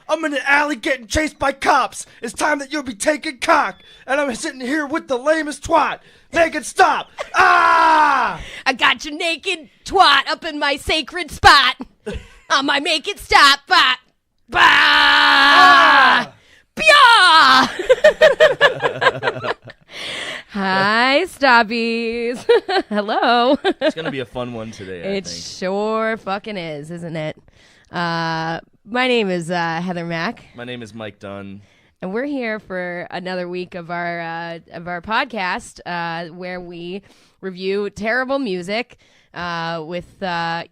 I'm in the alley getting chased by cops. It's time that you'll be taking cock. And I'm sitting here with the lamest twat. Make it stop. Ah! I got your naked twat up in my sacred spot. On my make it stop. Bah! Bah! Ah! Pya! Hi, stoppies. Hello. It's going to be a fun one today, I think. Sure fucking is, isn't it? My name is Heather Mack. My name is Mike Dunn. And we're here for another week of our podcast where we review terrible music with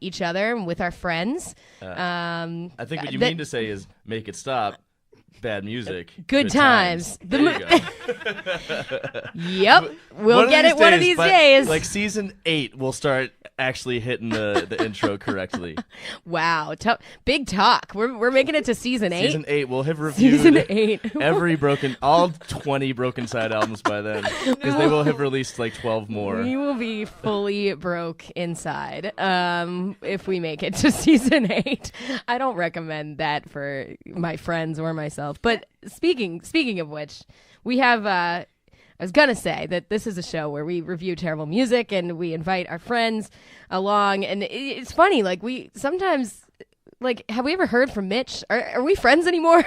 each other and with our friends. I think what you mean to say is make it stop. Bad music. Good times. There you go. Yep. We'll get it one of these days. Like season 8, we'll start actually hitting the intro correctly. Wow. Big talk. We're making it to season 8. Season 8. We'll have reviewed season 8. all 20 Broken Side albums by then. Because they will have released like 12 more. We will be fully broke inside if we make it to season 8. I don't recommend that for my friends or myself. But speaking of which, we have I was gonna say that this is a show where we review terrible music and we invite our friends along, and it's funny, like we sometimes, like, have we ever heard from Mitch? Are we friends anymore?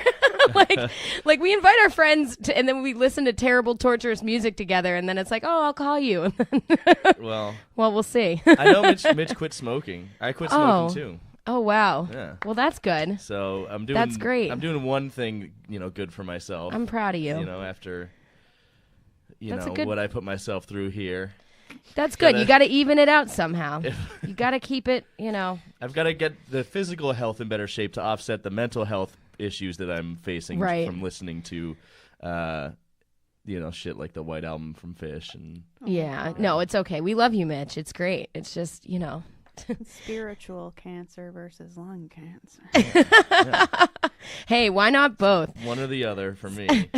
like we invite our friends to, and then we listen to terrible, torturous music together, and then it's like, oh, I'll call you. well, we'll see. I know Mitch quit smoking. I quit smoking too. Oh, wow. Yeah. Well, that's good. So that's great. I'm doing one thing, good for myself. I'm proud of you. After what I put myself through here. That's good. You got to even it out somehow. You got to keep it, I've got to get the physical health in better shape to offset the mental health issues that I'm facing from listening to shit like the White Album from Fish and no, it's okay. We love you, Mitch. It's great. It's just, spiritual cancer versus lung cancer. Yeah. Hey, why not both? One or the other for me.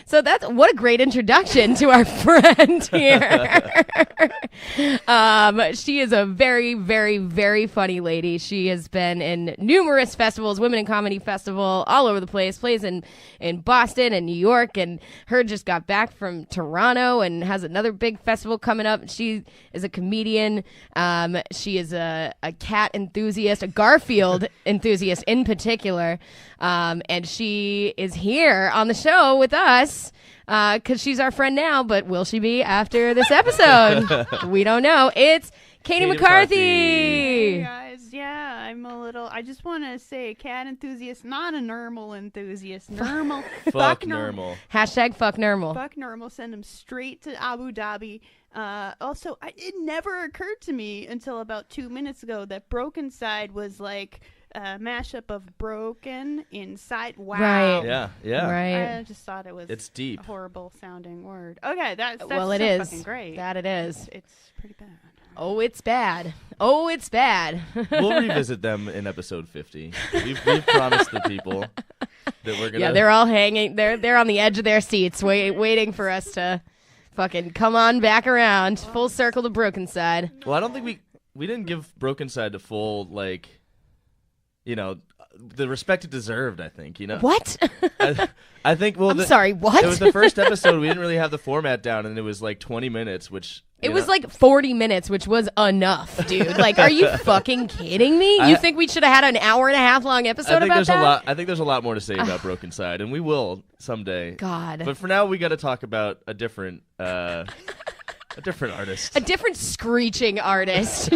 So what a great introduction to our friend here. She is a very, very, very funny lady. She has been in numerous festivals, Women in Comedy Festival, all over the place, plays in Boston and New York, and her just got back from Toronto and has another big festival coming up. She is a comedian. She is a cat enthusiast, a Garfield enthusiast in particular. And she is here on the show with us because she's our friend now, but will she be after this episode? We don't know. It's Katie McCarthy. Hey guys, yeah, I just want to say cat enthusiast, not a normal enthusiast. Normal. Fuck normal. Hashtag fuck normal. Fuck normal. Send them straight to Abu Dhabi. Also, it never occurred to me until about 2 minutes ago that Broken Side was like a mashup of broken inside. Wow. Right. Yeah. Right. I just thought it's deep. A horrible sounding word. Okay, that's well, it so is fucking great. That it is. It's pretty bad. Oh, it's bad. Oh, it's bad. We'll revisit them in episode 50. We've promised the people that we're gonna. Yeah, they're all hanging. They're on the edge of their seats, waiting for us to fucking come on back around, full circle to Broken Side. Well, I don't think we didn't give Broken Side the full the respect it deserved. I think What? I think. Well, I'm sorry. What? It was the first episode. We didn't really have the format down, and it was like 20 minutes, which. It was like 40 minutes, which was enough, dude. Like, are you fucking kidding me? You think we should have had an hour and a half long episode about that? I think there's a lot more to say about Broken Side, and we will someday. God. But for now, we got to talk about a different artist. A different screeching artist.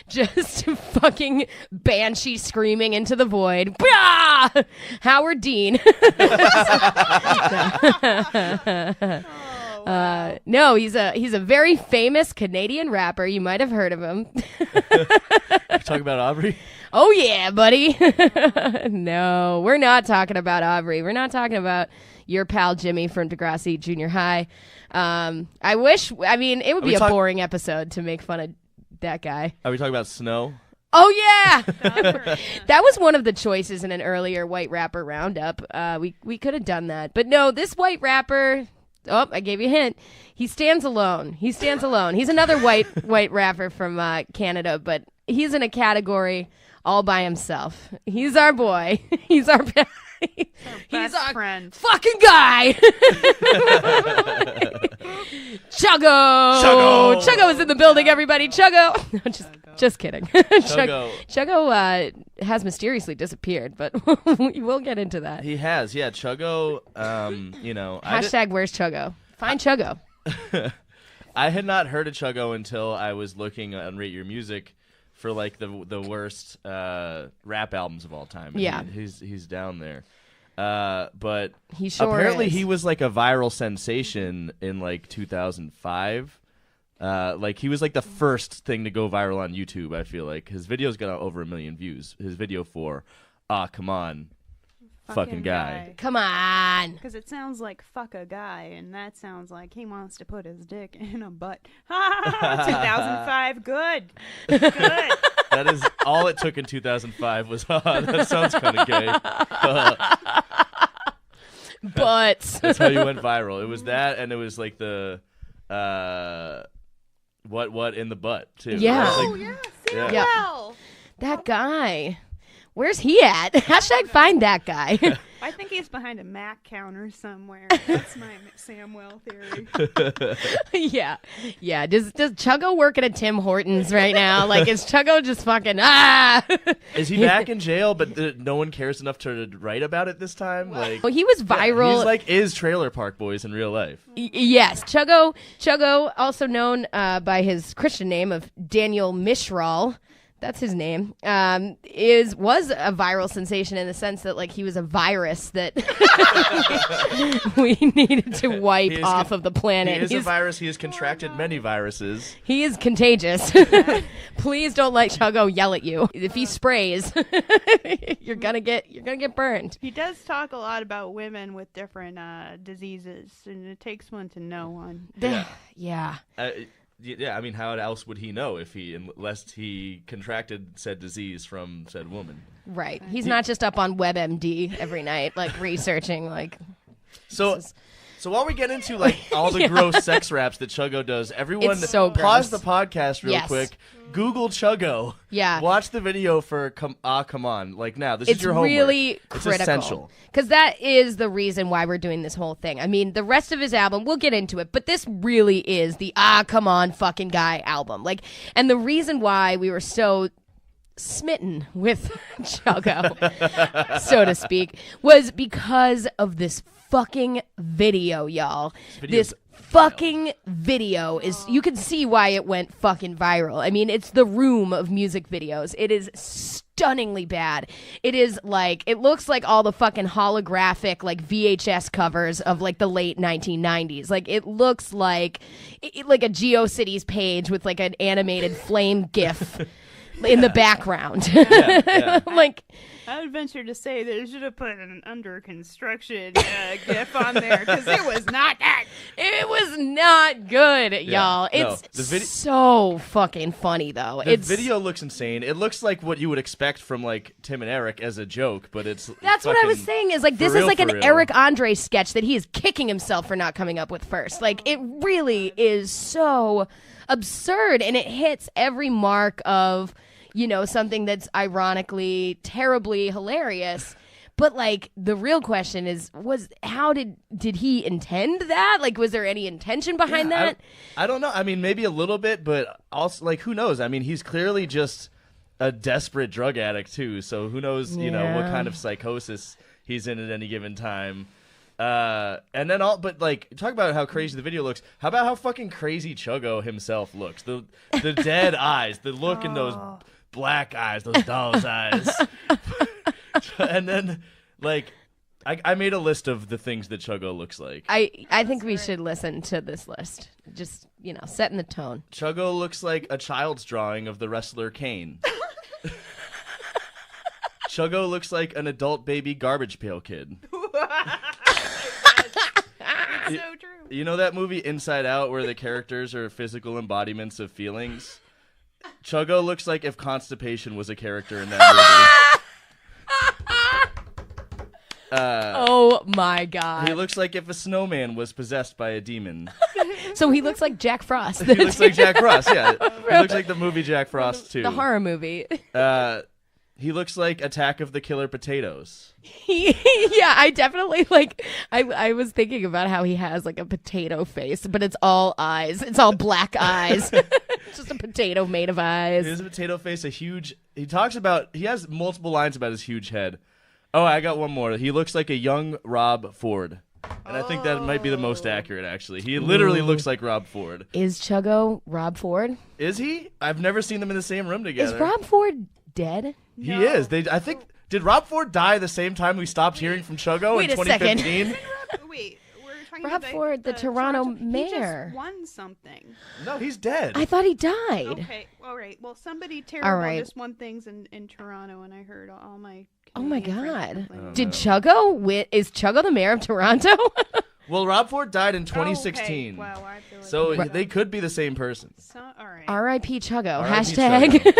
Just fucking banshee screaming into the void. Bah! Howard Dean. No, he's a very famous Canadian rapper. You might have heard of him. Talk about Aubrey? Oh, yeah, buddy. No, we're not talking about Aubrey. We're not talking about your pal Jimmy from Degrassi Junior High. It would be a boring episode to make fun of that guy. Are we talking about Snow? Oh, yeah. That was one of the choices in an earlier white rapper roundup. We could have done that. But no, this white rapper... Oh, I gave you a hint. He stands alone. He's another white rapper from Canada, but he's in a category all by himself. He's our boy. He's our He's Best our friend. fucking guy. Chuggo. Chuggo is in the building, everybody. Chuggo. No, just kidding. Chuggo has mysteriously disappeared, but we will get into that. He has, yeah. Chuggo, Hashtag where's Chuggo? Find Chuggo. I had not heard of Chuggo until I was looking on Rate Your Music for like the worst rap albums of all time. And yeah, he's down there. But he sure apparently is. he was like a viral sensation in like 2005. Like he was like the first thing to go viral on YouTube. I feel like his videos got over 1 million views. His video for "Come On, fucking guy." Come on. Because it sounds like fuck a guy, and that sounds like he wants to put his dick in a butt. 2005, good. That is all it took in 2005 was, that sounds kind of gay. But that's how you went viral. It was that, and it was like the what in the butt too. Yeah. Oh, yeah, Samuel. That guy. Where's he at? Hashtag find that guy. I think he's behind a Mac counter somewhere. That's my Samuel theory. Yeah. Does Chuggo work at a Tim Hortons right now? Like, is Chuggo just fucking Is he back in jail, but no one cares enough to write about it this time? Like, well, he was viral. He's like Trailer Park Boys in real life. Yes, Chuggo, also known by his Christian name of Daniel Mishral. That's his name. Was a viral sensation in the sense that like he was a virus that we needed to wipe off of the planet. He is a virus. He has contracted many viruses. He is contagious. Please don't let Chuggo yell at you. If he sprays, you're gonna get burned. He does talk a lot about women with different diseases, and it takes one to know one. Yeah. Yeah, I mean, how else would he know unless he contracted said disease from said woman? Right. He's not just up on WebMD every night, like researching, like. So while we get into like all the gross sex raps that Chuggo does, everyone It's so pause gross. the podcast real quick. Google Chuggo. Yeah. Watch the video for Come On. Like now, this is your homework. It's really It's critical. essential. Because that is the reason why we're doing this whole thing. I mean, the rest of his album, we'll get into it, but this really is the Come On fucking guy album. Like, and the reason why we were so smitten with Chuggo, so to speak, was because of this fucking video, y'all. This fucking video is, you can see why it went fucking viral. I mean, it's the Room of music videos. It is stunningly bad. It is like, it looks like all the fucking holographic like VHS covers of like the late 1990s. Like it looks like like a GeoCities page with like an animated flame gif in the background. Like, I would venture to say they should have put an under construction GIF on there because it was not that. It was not good, y'all. No, It's so fucking funny, though. The video looks insane. It looks like what you would expect from like Tim and Eric as a joke, but it's That's what I was saying is like this is like an real. Eric Andre sketch that he is kicking himself for not coming up with first. Like it really is so absurd, and it hits every mark of, you know, something that's ironically terribly hilarious. But like the real question is, how did he intend that? Like, was there any intention behind that? I don't know. I mean, maybe a little bit, but also like who knows? I mean, he's clearly just a desperate drug addict too. So who knows? You know what kind of psychosis he's in at any given time. And then but like talk about how crazy the video looks. How about how fucking crazy Chuggo himself looks? The dead eyes, the look in those black eyes, those doll's eyes. And then, like, I made a list of the things that Chuggo looks like. I think we should listen to this list. Just, you know, setting the tone. Chuggo looks like a child's drawing of the wrestler Kane. Chuggo looks like an adult baby Garbage Pail Kid. So true. You know that movie Inside Out where the characters are physical embodiments of feelings? Chuggo looks like if constipation was a character in that movie. Oh my god. He looks like if a snowman was possessed by a demon. So he looks like Jack Frost. He looks like Jack Frost, yeah. He looks like the movie Jack Frost, too. The horror movie. He looks like Attack of the Killer Potatoes. Yeah, I definitely I was thinking about how he has like a potato face, but it's all eyes. It's all black eyes. Just a potato made of eyes. He has a potato face, he has multiple lines about his huge head. Oh, I got one more. He looks like a young Rob Ford. And I think that might be the most accurate, actually. He literally looks like Rob Ford. Is Chuggo Rob Ford? Is he? I've never seen them in the same room together. Is Rob Ford dead? He is. I think. Did Rob Ford die the same time we stopped hearing from Chuggo in 2015? Wait, we're talking Rob about Ford, the Toronto mayor. He just won something. No, he's dead. I thought he died. Okay, all right. Well, somebody terrible right. just won things in Toronto, and I heard all my. Oh my Canadian friends God! complaining. Did Chuggo win? Is Chuggo the mayor of Toronto? Well, Rob Ford died in Oh, 2016. okay. Wow, I feel like So they could be the same person. all right. R.I.P. Chuggo. R.I.P. Hashtag. Chuggo.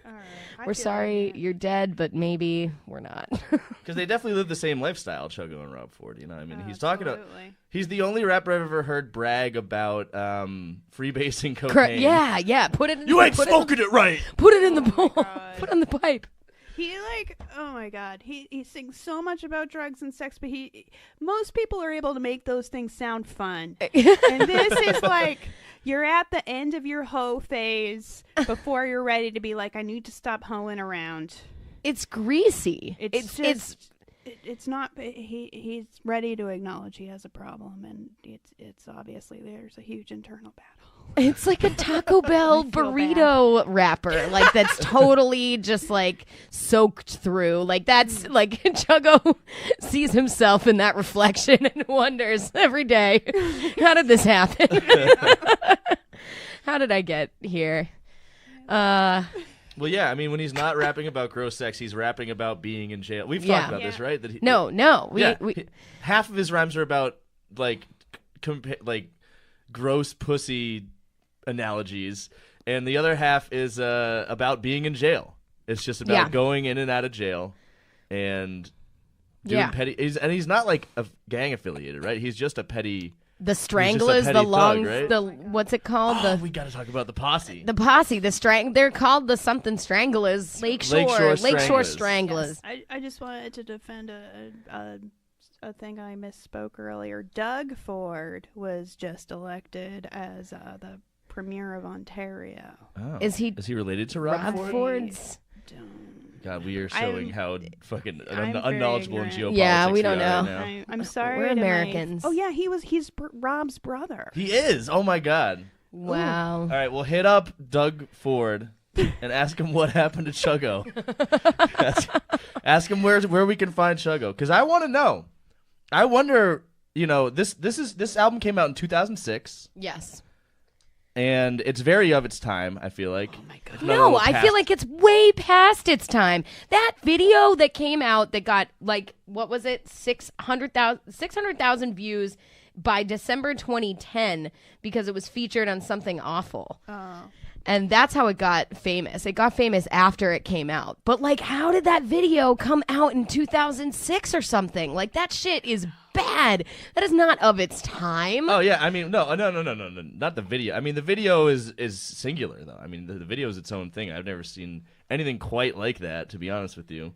All right. I We're feel sorry like that. you're dead, but maybe we're not. Because they definitely live the same lifestyle, Chuggo and Rob Ford. You know what I mean? He's talking about. Absolutely. He's the only rapper I've ever heard brag about freebasing cocaine. Yeah. Put it. You ain't put smoking it right. Put it in the bowl. God. Put it in the pipe. He oh my God, he sings so much about drugs and sex, but most people are able to make those things sound fun, and this is like you're at the end of your hoe phase before you're ready to be like, I need to stop hoeing around. It's greasy. It's not. He's ready to acknowledge he has a problem, and it's obviously there's a huge internal battle. It's like a Taco Bell burrito wrapper, like that's totally just like soaked through. Like that's like Chuggo sees himself in that reflection and wonders every day, how did this happen? How did I get here? Well, yeah, I mean, when he's not rapping about gross sex, he's rapping about being in jail. We've talked about this, right? That No. Half of his rhymes are about like gross pussy analogies, and the other half is about being in jail. It's just about going in and out of jail and doing petty. He's not like a gang affiliated, right? He's just a petty. The Stranglers, petty the thug, long, right? the what's it called? We got to talk about the posse. The posse, they're called the something Stranglers. Lakeshore Stranglers. I just wanted to defend a thing I misspoke earlier. Doug Ford was just elected as the premier of Ontario. Oh. Is he related to Rob Ford? Ford's? God, we are showing how fucking I'm unknowledgeable in ignorant. geopolitics. Yeah, we don't are right know. now. I'm sorry. We're to my- Americans. Oh yeah, he's Rob's brother. He is. Oh my God. Wow. All right, well, hit up Doug Ford and ask him what happened to Chuggo. ask him where we can find Chuggo, because I want to know. I wonder. You know, this album came out in 2006. Yes. And it's very of its time, I feel like. Oh my God. No, I feel like it's way past its time. That video that came out that got, like, what was it? 600,000 views by December 2010 because it was featured on Something Awful. Oh. And that's how it got famous. It got famous after it came out. But, like, how did that video come out in 2006 or something? Like, that shit is bad. That is not of its time. Oh, yeah. I mean, no. Not the video. I mean, the video is singular, though. I mean, the video is its own thing. I've never seen anything quite like that, to be honest with you.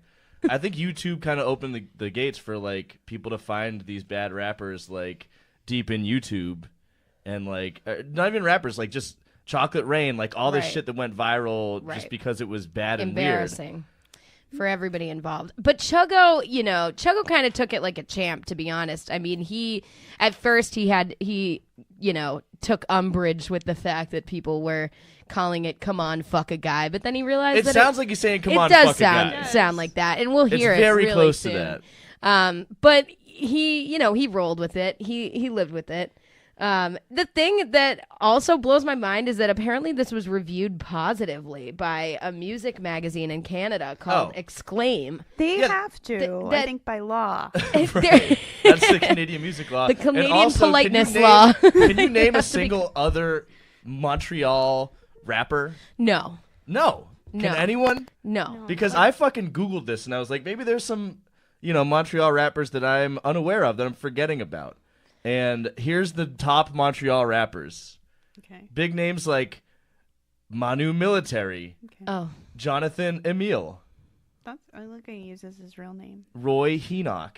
I think YouTube kind of opened the gates for, like, people to find these bad rappers, like, deep in YouTube. And, like, not even rappers, like, just Chocolate Rain, like all this shit that went viral just because it was bad and weird. Embarrassing for everybody involved. But Chuggo, Chuggo kind of took it like a champ, to be honest. I mean, at first he took umbrage with the fact that people were calling it "Come on, fuck a guy," but then he realized it sounds like he's saying "Come on, fuck fuck a guy." It does sound like that, and we'll hear it's it very really close soon. to that. But he rolled with it. He lived with it. The thing that also blows my mind is that apparently this was reviewed positively by a music magazine in Canada called Exclaim. They have to, I think, by law. That's the Canadian music law. The Canadian and also, politeness law. Can you name a single other Montreal rapper? No. No. Can anyone? No. Because I fucking Googled this and I was like, maybe there's some, Montreal rappers that I'm unaware of that I'm forgetting about. And here's the top Montreal rappers. Okay. Big names like Manu Military, Oh. Jonathan Emile, I look at he uses his real name. Roy Henoch.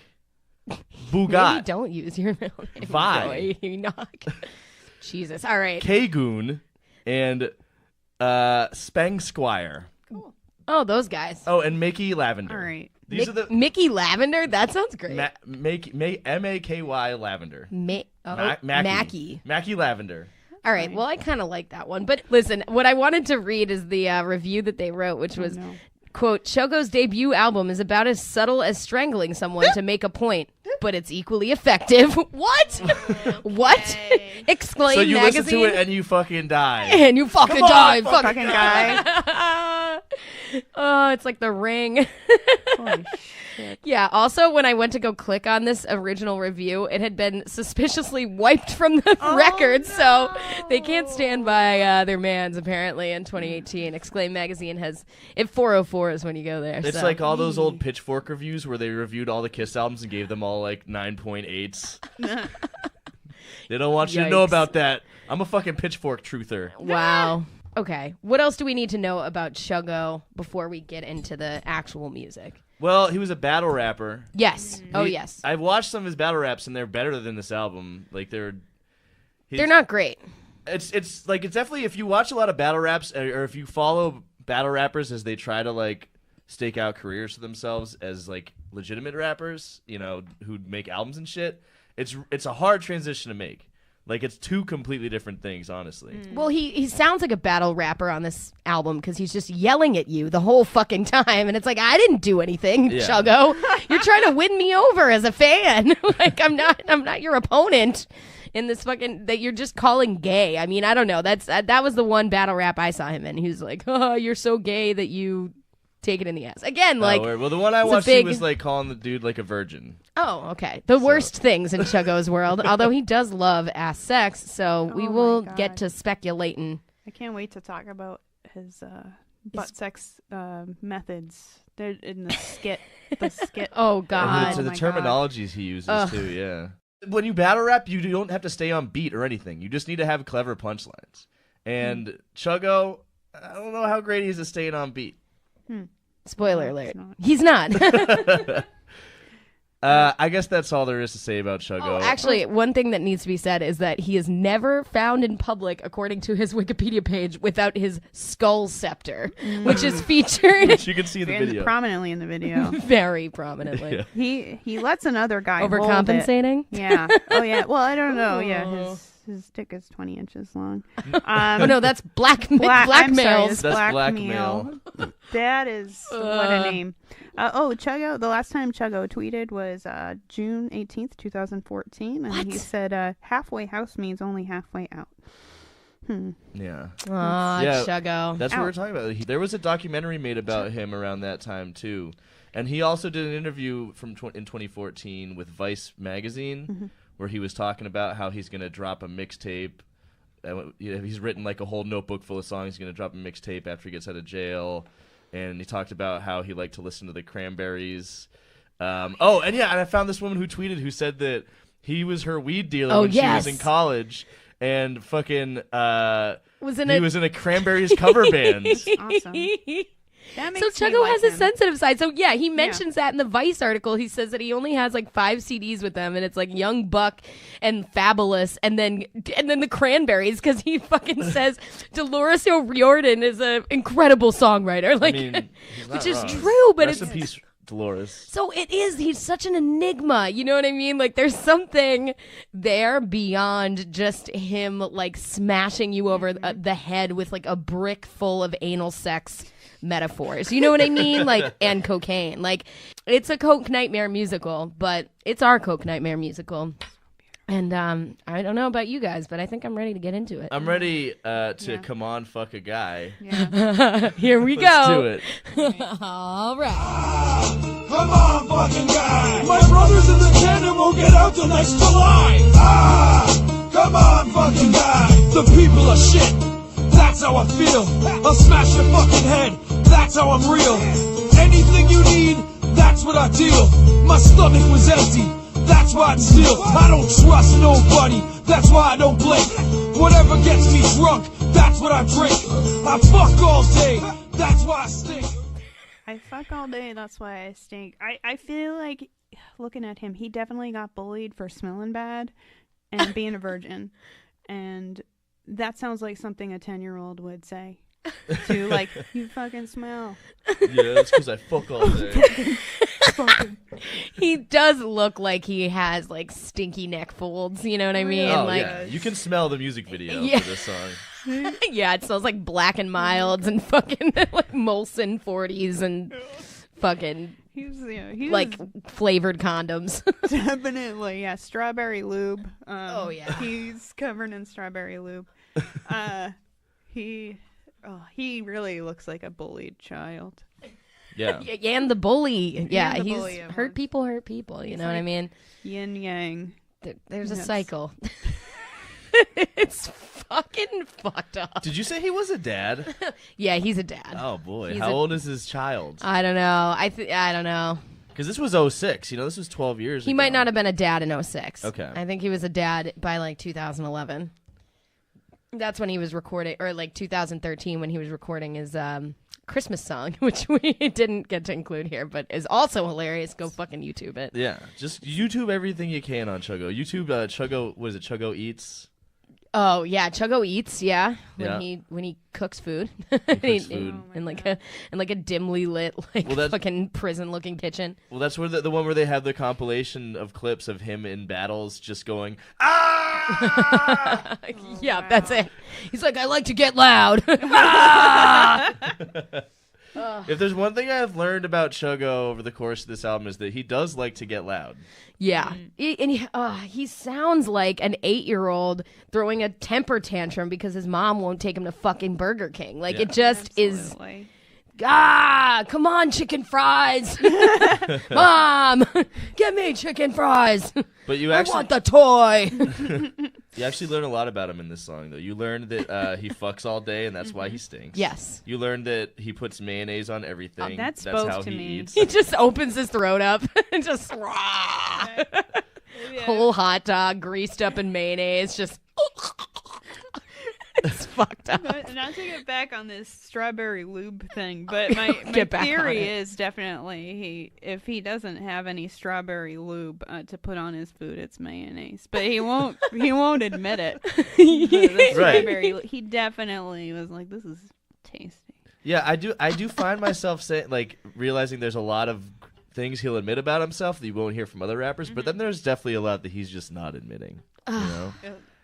Maybe Bugat. don't use your real name. Vi. Roy Enoch. Jesus. All right. K-Goon. And Speng Squire. Cool. Oh, those guys. Oh, and Mickey Lavender. All right. These are the Mickey Lavender? That sounds great. M-A-K-Y Lavender. Mackie. Mackie Lavender. All right. Well, I kind of like that one. But listen, what I wanted to read is the review that they wrote, which was, quote, Chuggo's debut album is about as subtle as strangling someone to make a point, but it's equally effective. What? What? Exclaim So you magazine. listen to it and you fucking die. And you fucking die. Fucking guy. Oh, it's like The Ring. Holy shit. Yeah, also, when I went to go click on this original review, it had been suspiciously wiped from the records, so they can't stand by their mans, apparently, in 2018. Exclaim Magazine has... It 404 is when you go there. It's so. like all those old Pitchfork reviews where they reviewed all the Kiss albums and gave them all like 9.8s. They don't want you to know about that. I'm a fucking Pitchfork truther. Wow. Okay. What else do we need to know about Chuggo before we get into the actual music? Well, he was a battle rapper. Yes. Oh, yes. I've watched some of his battle raps, and they're better than this album. Like they're not great. It's definitely, if you watch a lot of battle raps, or if you follow battle rappers as they try to like stake out careers for themselves as like legitimate rappers, you know, who make albums and shit, it's a hard transition to make. Like, it's two completely different things, honestly. Well, he sounds like a battle rapper on this album because he's just yelling at you the whole fucking time. And it's like, I didn't do anything, Chuggo. You're trying to win me over as a fan. Like, I'm not your opponent in this fucking, that you're just calling gay. I mean, I don't know. That was the one battle rap I saw him in. He was like, oh, you're so gay that you take it in the ass. Again, like... well, the one I watched, he was like calling the dude like a virgin. Oh, okay. The worst things in Chuggo's world, although he does love ass sex, so we will get to speculating. I can't wait to talk about his butt sex methods. They're in the skit. Oh, God. The terminologies he uses, too, yeah. When you battle rap, you don't have to stay on beat or anything. You just need to have clever punchlines. And Chuggo, I don't know how great he is at staying on beat. Spoiler alert. He's not. I guess that's all there is to say about Chuggo. Oh, actually, one thing that needs to be said is that he is never found in public, according to his Wikipedia page, without his skull scepter, which is featured. Which you can see in the video. Prominently in the video. Very prominently. Yeah. He lets another guy overcompensating? Hold it. Yeah. Oh, yeah. Well, I don't know. Yeah, his dick is 20 inches long. Oh, no, that's blackmail. That's blackmail. That is what a name. Chuggo, the last time Chuggo tweeted was June 18th, 2014. And he said, halfway house means only halfway out. Yeah. Aw, Chuggo. That's what we're talking about. There was a documentary made about him around that time, too. And he also did an interview in 2014 with Vice magazine, where he was talking about how he's going to drop a mixtape. He's written like a whole notebook full of songs. He's going to drop a mixtape after he gets out of jail. And he talked about how he liked to listen to the Cranberries. And I found this woman who tweeted who said that he was her weed dealer when she was in college. And fucking he was in a Cranberries cover band. Awesome. So Chuggo has a sensitive side. So yeah, he mentions that in the Vice article. He says that he only has like 5 CDs with them, and it's like Young Buck and Fabulous, and then the Cranberries, because he fucking says Dolores O'Riordan is an incredible songwriter. Like, which is true, but Rest in peace, Dolores. So it is. He's such an enigma. You know what I mean? Like, there's something there beyond just him like smashing you over the head with like a brick full of anal sex metaphors, you know what I mean? Like, and cocaine. Like, it's a Coke Nightmare musical, but it's our Coke Nightmare musical. And I don't know about you guys, but I think I'm ready to get into it. I'm ready to come on, fuck a guy. Yeah. Here we Let's go. do it. All right. Come on, fucking guy. My brothers in the cannon won't get out till next July. Come on, fucking guy. The people are shit. That's how I feel. I'll smash your fucking head. That's how I'm real. Anything you need, that's what I deal. My stomach was empty. That's why I'd steal. I don't trust nobody. That's why I don't blink. Whatever gets me drunk, that's what I drink. I fuck all day. That's why I stink. I fuck all day. That's why I stink. I feel like looking at him, he definitely got bullied for smelling bad and being a virgin, and that sounds like something a 10-year-old would say. To like, you fucking smell. Yeah, that's because I fuck all day. He does look like he has like stinky neck folds. You know what I mean? Oh, like, yeah. You can smell the music video Yeah. for this song. yeah, it smells like Black and Milds and fucking like Molson 40s and fucking He's like flavored condoms. definitely strawberry lube. Oh, yeah. He's covered in strawberry lube. He really looks like a bullied child. Yeah. And the bully. Yeah, the he's bully of hurt him. people hurt people. You know what I mean? Yin yang. There's a Yes. cycle. It's fucking fucked up. Did you say he was a dad? Yeah, he's a dad. Oh, boy. He's How a- old is his child? I don't know. I don't know. Because this was 06. You know, this was 12 years ago. He might not have been a dad in 06. Okay. I think he was a dad by like 2011. That's when he was recording, or like 2013 when he was recording his Christmas song, which we didn't get to include here, but is also hilarious. Go fucking YouTube it. Yeah. Just YouTube everything you can on Chuggo. YouTube Chuggo, was it Chuggo Eats? Oh yeah, Chuggo eats. Yeah, Yeah. when he cooks food, cooks food. in like a dimly lit like Well, that's- fucking prison looking kitchen. Well, that's where the one where they have the compilation of clips of him in battles just going, ah! Yeah, that's it. He's like, I like to get loud. If there's one thing I've learned about Chuggo over the course of this album is that he does like to get loud. Yeah, he sounds like an 8-year-old throwing a temper tantrum because his mom won't take him to fucking Burger King. Like Yeah. it just Absolutely. come on, chicken fries, mom, get me chicken fries. But you I actually want the toy. you actually learn a lot about him in this song, though. You learn that he fucks all day, and that's why he stinks. Yes. You learn that he puts mayonnaise on everything. that that's spoke how to he me. eats. He just opens his throat up and just whole hot dog greased up in mayonnaise, just. It's fucked up. Not to get back on this strawberry lube thing, but my Get back on theory it. is definitely if he doesn't have any strawberry lube to put on his food, it's mayonnaise. But he won't admit it. The strawberry, he definitely was like, "This is tasty." Yeah, I do find myself saying, like, realizing there's a lot of things he'll admit about himself that you won't hear from other rappers, but then there's definitely a lot that he's just not admitting. You know?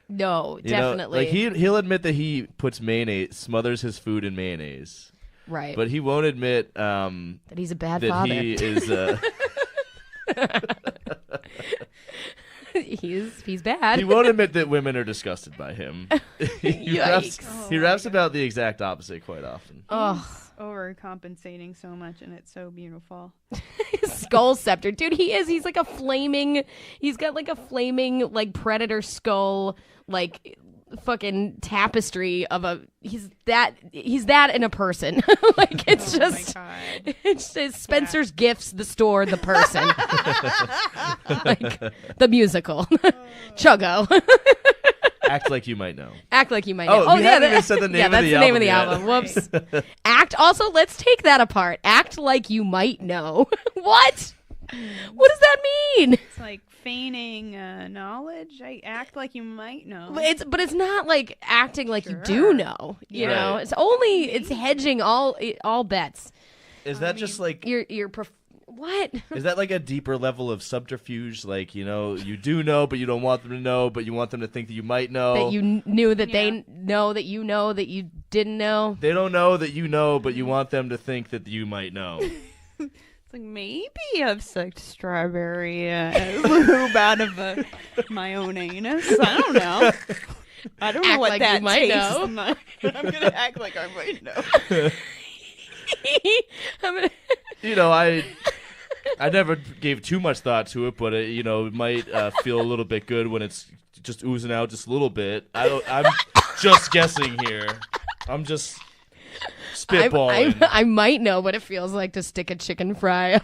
No, You know, definitely. like he'll admit that he puts mayonnaise, smothers his food in mayonnaise, right. but he won't admit that he's a bad that father. he is. He's bad. He won't admit that women are disgusted by him. he raps, Yikes. he raps about the exact opposite quite often. Oh, Overcompensating so much, and it's so beautiful. skull scepter, dude. He's like a flaming. He's got like a flaming like predator skull, like fucking tapestry of a. He's that in a person. Like it's just. Oh my God. It's just Spencer's Gifts, the store, the person, like the musical, Chuggo. Act like you might know. Act like you might Oh, know. we haven't even said the name of that's the the name of the album album. Whoops. Act. Also, let's take that apart. Act like you might know. What? What does that mean? It's like feigning knowledge. I act like you might know. But it's not like acting like you do Sure. know. You Right. know, it's hedging all bets. Is that just like? What? Is that like a deeper level of subterfuge? Like, you know, you do know, but you don't want them to know, but you want them to think that you might know. That you knew that Yeah. they know that you didn't know. They don't know that you know, but you want them to think that you might know. It's like maybe I've sucked strawberry lube out of my own anus. I don't know. I don't know Act what like that you might tastes know. like. I'm gonna act like I might know. I'm gonna- You know, I never gave too much thought to it, but it might feel a little bit good when it's just oozing out just a little bit. I'm just guessing here. I'm just spitballing. I might know what it feels like to stick a chicken fry up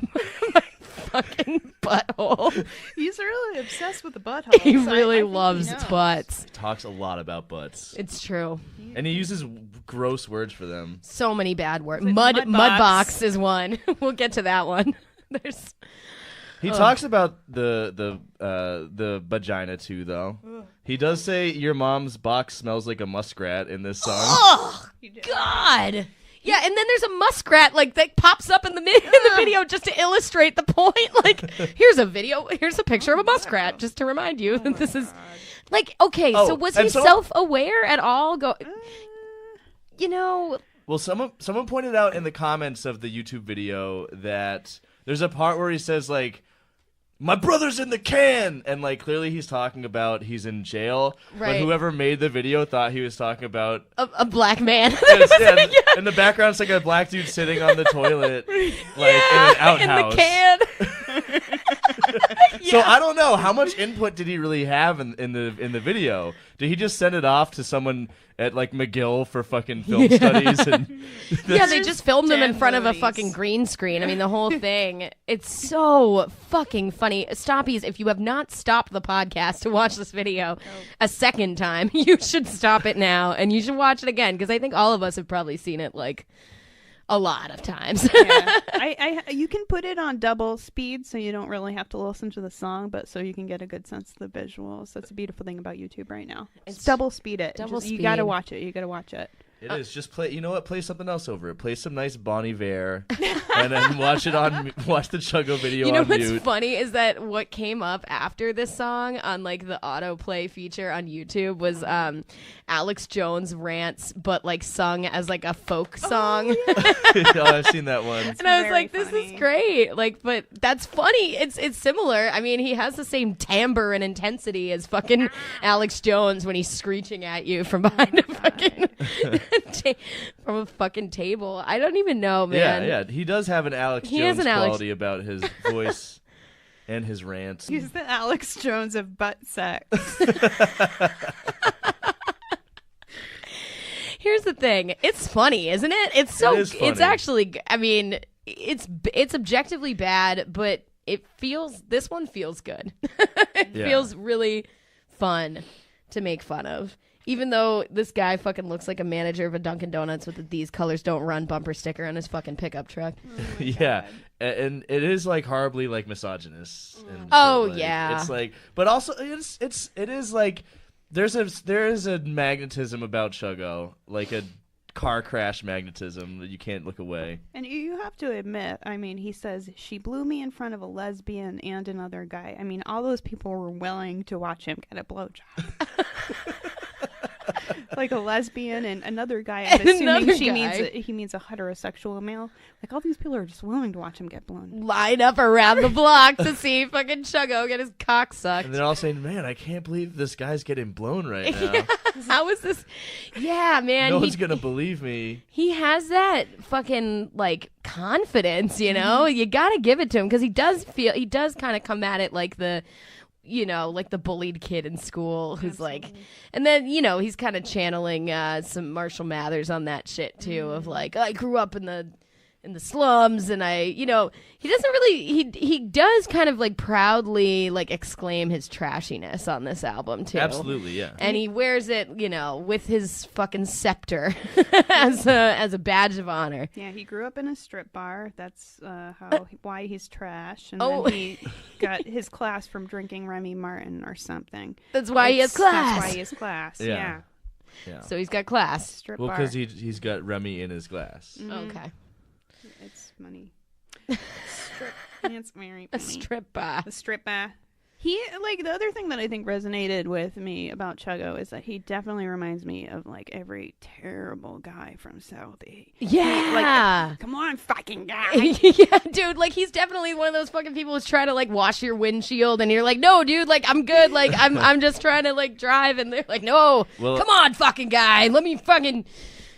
my fucking butthole. He's really obsessed with the butthole. He so I really think he loves knows. butts. He talks a lot about butts. It's true. And he uses gross words for them. So many bad words. Is it Mud mud box box? is one. We'll get to that one. There's He talks about the vagina too, though. He does say your mom's box smells like a muskrat in this song. oh God. Yeah, and then there's a muskrat like that pops up in the video just to illustrate the point. Like, here's a picture of a muskrat just to remind you that this is like okay. Oh, so was and he so- self-aware at all? You know, Well, someone pointed out in the comments of the YouTube video that there's a part where he says like, "My brother's in the can," and like clearly he's talking about he's in jail. Right. But whoever made the video thought he was talking about. a black man. In the background, it's like a black dude sitting on the toilet, like in an outhouse. in the can. So I don't know how much input did he really have in the video. Did he just send it off to someone at like McGill for fucking film studies? And Yeah, they just filmed him in 10 front of a movies. fucking green screen. I mean, the whole thing. It's so fucking funny. Stoppies, if you have not stopped the podcast to watch this video a second time, you should stop it now and you should watch it again because I think all of us have probably seen it like a lot of times. Yeah. You can put it on double speed so you don't really have to listen to the song, but so you can get a good sense of the visuals. That's a beautiful thing about YouTube right now. It's double speed it. Double You gotta speed. watch it. You gotta watch it. it is just play. You know what? Play something else over it. Play some nice Bon Iver, and then watch the Chuggo video You know on what's mute. funny is that what came up after this song on like the autoplay feature on YouTube was Alex Jones rants, but like sung as like a folk song. Oh, I've seen that one. And I was very like, this funny. is great. Like, but that's funny. It's similar. I mean, he has the same timbre and intensity as fucking Alex Jones when he's screeching at you from behind a fucking from a fucking table. I don't even know, man. Yeah. He does have an Alex He has Jones an Alex- quality about his voice and his rants. He's the Alex Jones of butt sex. Here's the thing. It's funny, isn't it? It's so. It is funny. It's actually. I mean, it's objectively bad, but this one feels good. It Yeah. feels really fun to make fun of. Even though this guy fucking looks like a manager of a Dunkin' Donuts with a "These colors don't run" bumper sticker on his fucking pickup truck. Yeah, and it is like horribly like misogynist. And Oh, shit, like, yeah. it's like, but also it is like there is a magnetism about Chuggo, like a car crash magnetism that you can't look away. And you have to admit, I mean, he says, she blew me in front of a lesbian and another guy. I mean, all those people were willing to watch him get a blowjob. Like a lesbian and another guy. I'm And assuming another he guy. means a heterosexual male. Like all these people are just willing to watch him get blown. Line up around the block to see fucking Chuggo get his cock sucked. And they're all saying, "Man, I can't believe this guy's getting blown right now. How is this? Yeah, man. No he- one's gonna believe me." He has that fucking like confidence, you know. You gotta give it to him because he does kind of come at it like the, you know, like the bullied kid in school who's like, and then you know he's kind of channeling some Marshall Mathers on that shit too of like I grew up in the slums and I, you know, he doesn't really he does kind of like proudly like exclaim his trashiness on this album too. Absolutely, yeah. And he wears it, you know, with his fucking scepter as a badge of honor. Yeah, he grew up in a strip bar. That's why he's trash. And Oh. then he got his class from drinking Remy Martin or something. That's why he has class. That's why he has class. Yeah. Yeah. Yeah. So he's got class. Strip Well, bar. because he's got Remy in his glass. Okay. It's money. Strip. It's very A funny. strip bar. The strip bar. He, like, the other thing that I think resonated with me about Chuggo is that he definitely reminds me of, like, every terrible guy from Southie. Yeah. Come on, fucking guy. Yeah, dude, like he's definitely one of those fucking people who's trying to like wash your windshield and you're like, no, dude, like I'm good, like I'm just trying to like drive and they're like, no, Well- come on, fucking guy, let me fucking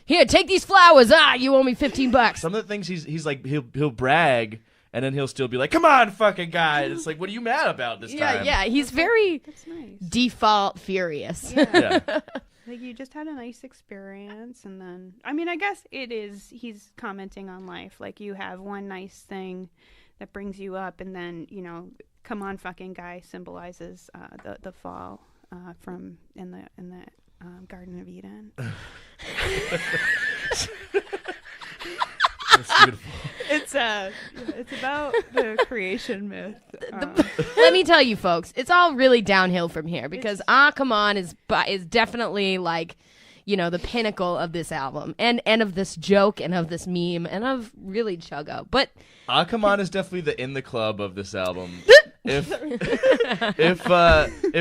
here, take these flowers. You owe me $15. Some of the things he's like he'll brag and then he'll still be like, "Come on, fucking guy!" And it's like, what are you mad about this Yeah, time? yeah, he's very That's nice. default furious. Yeah. Yeah. Like, you just had a nice experience, and then, I mean, I guess he's commenting on life. Like, you have one nice thing that brings you up, and then, you know, "Come on, fucking guy" symbolizes the fall from in the Garden of Eden. That's beautiful. It's about the creation myth. Let me tell you, folks, it's all really downhill from here because Come On is definitely like, you know, the pinnacle of this album and of this joke and of this meme and of really Chuggo. But Come On is definitely the in the club of this album. If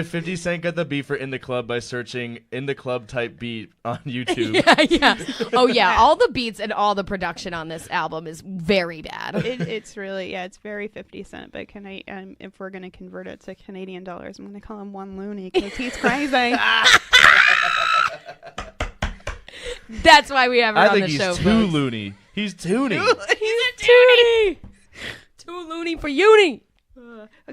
50 Cent got the beat for In the Club by searching In the Club type beat on YouTube. yeah. Oh yeah, all the beats and all the production on this album is very bad. It's really, it's very 50 Cent, but if we're going to convert it to Canadian dollars, I'm going to call him one loony because he's crazy. That's why we have her on the show. I think he's too loony. He's toony. He's a toonie. Too loony for uni.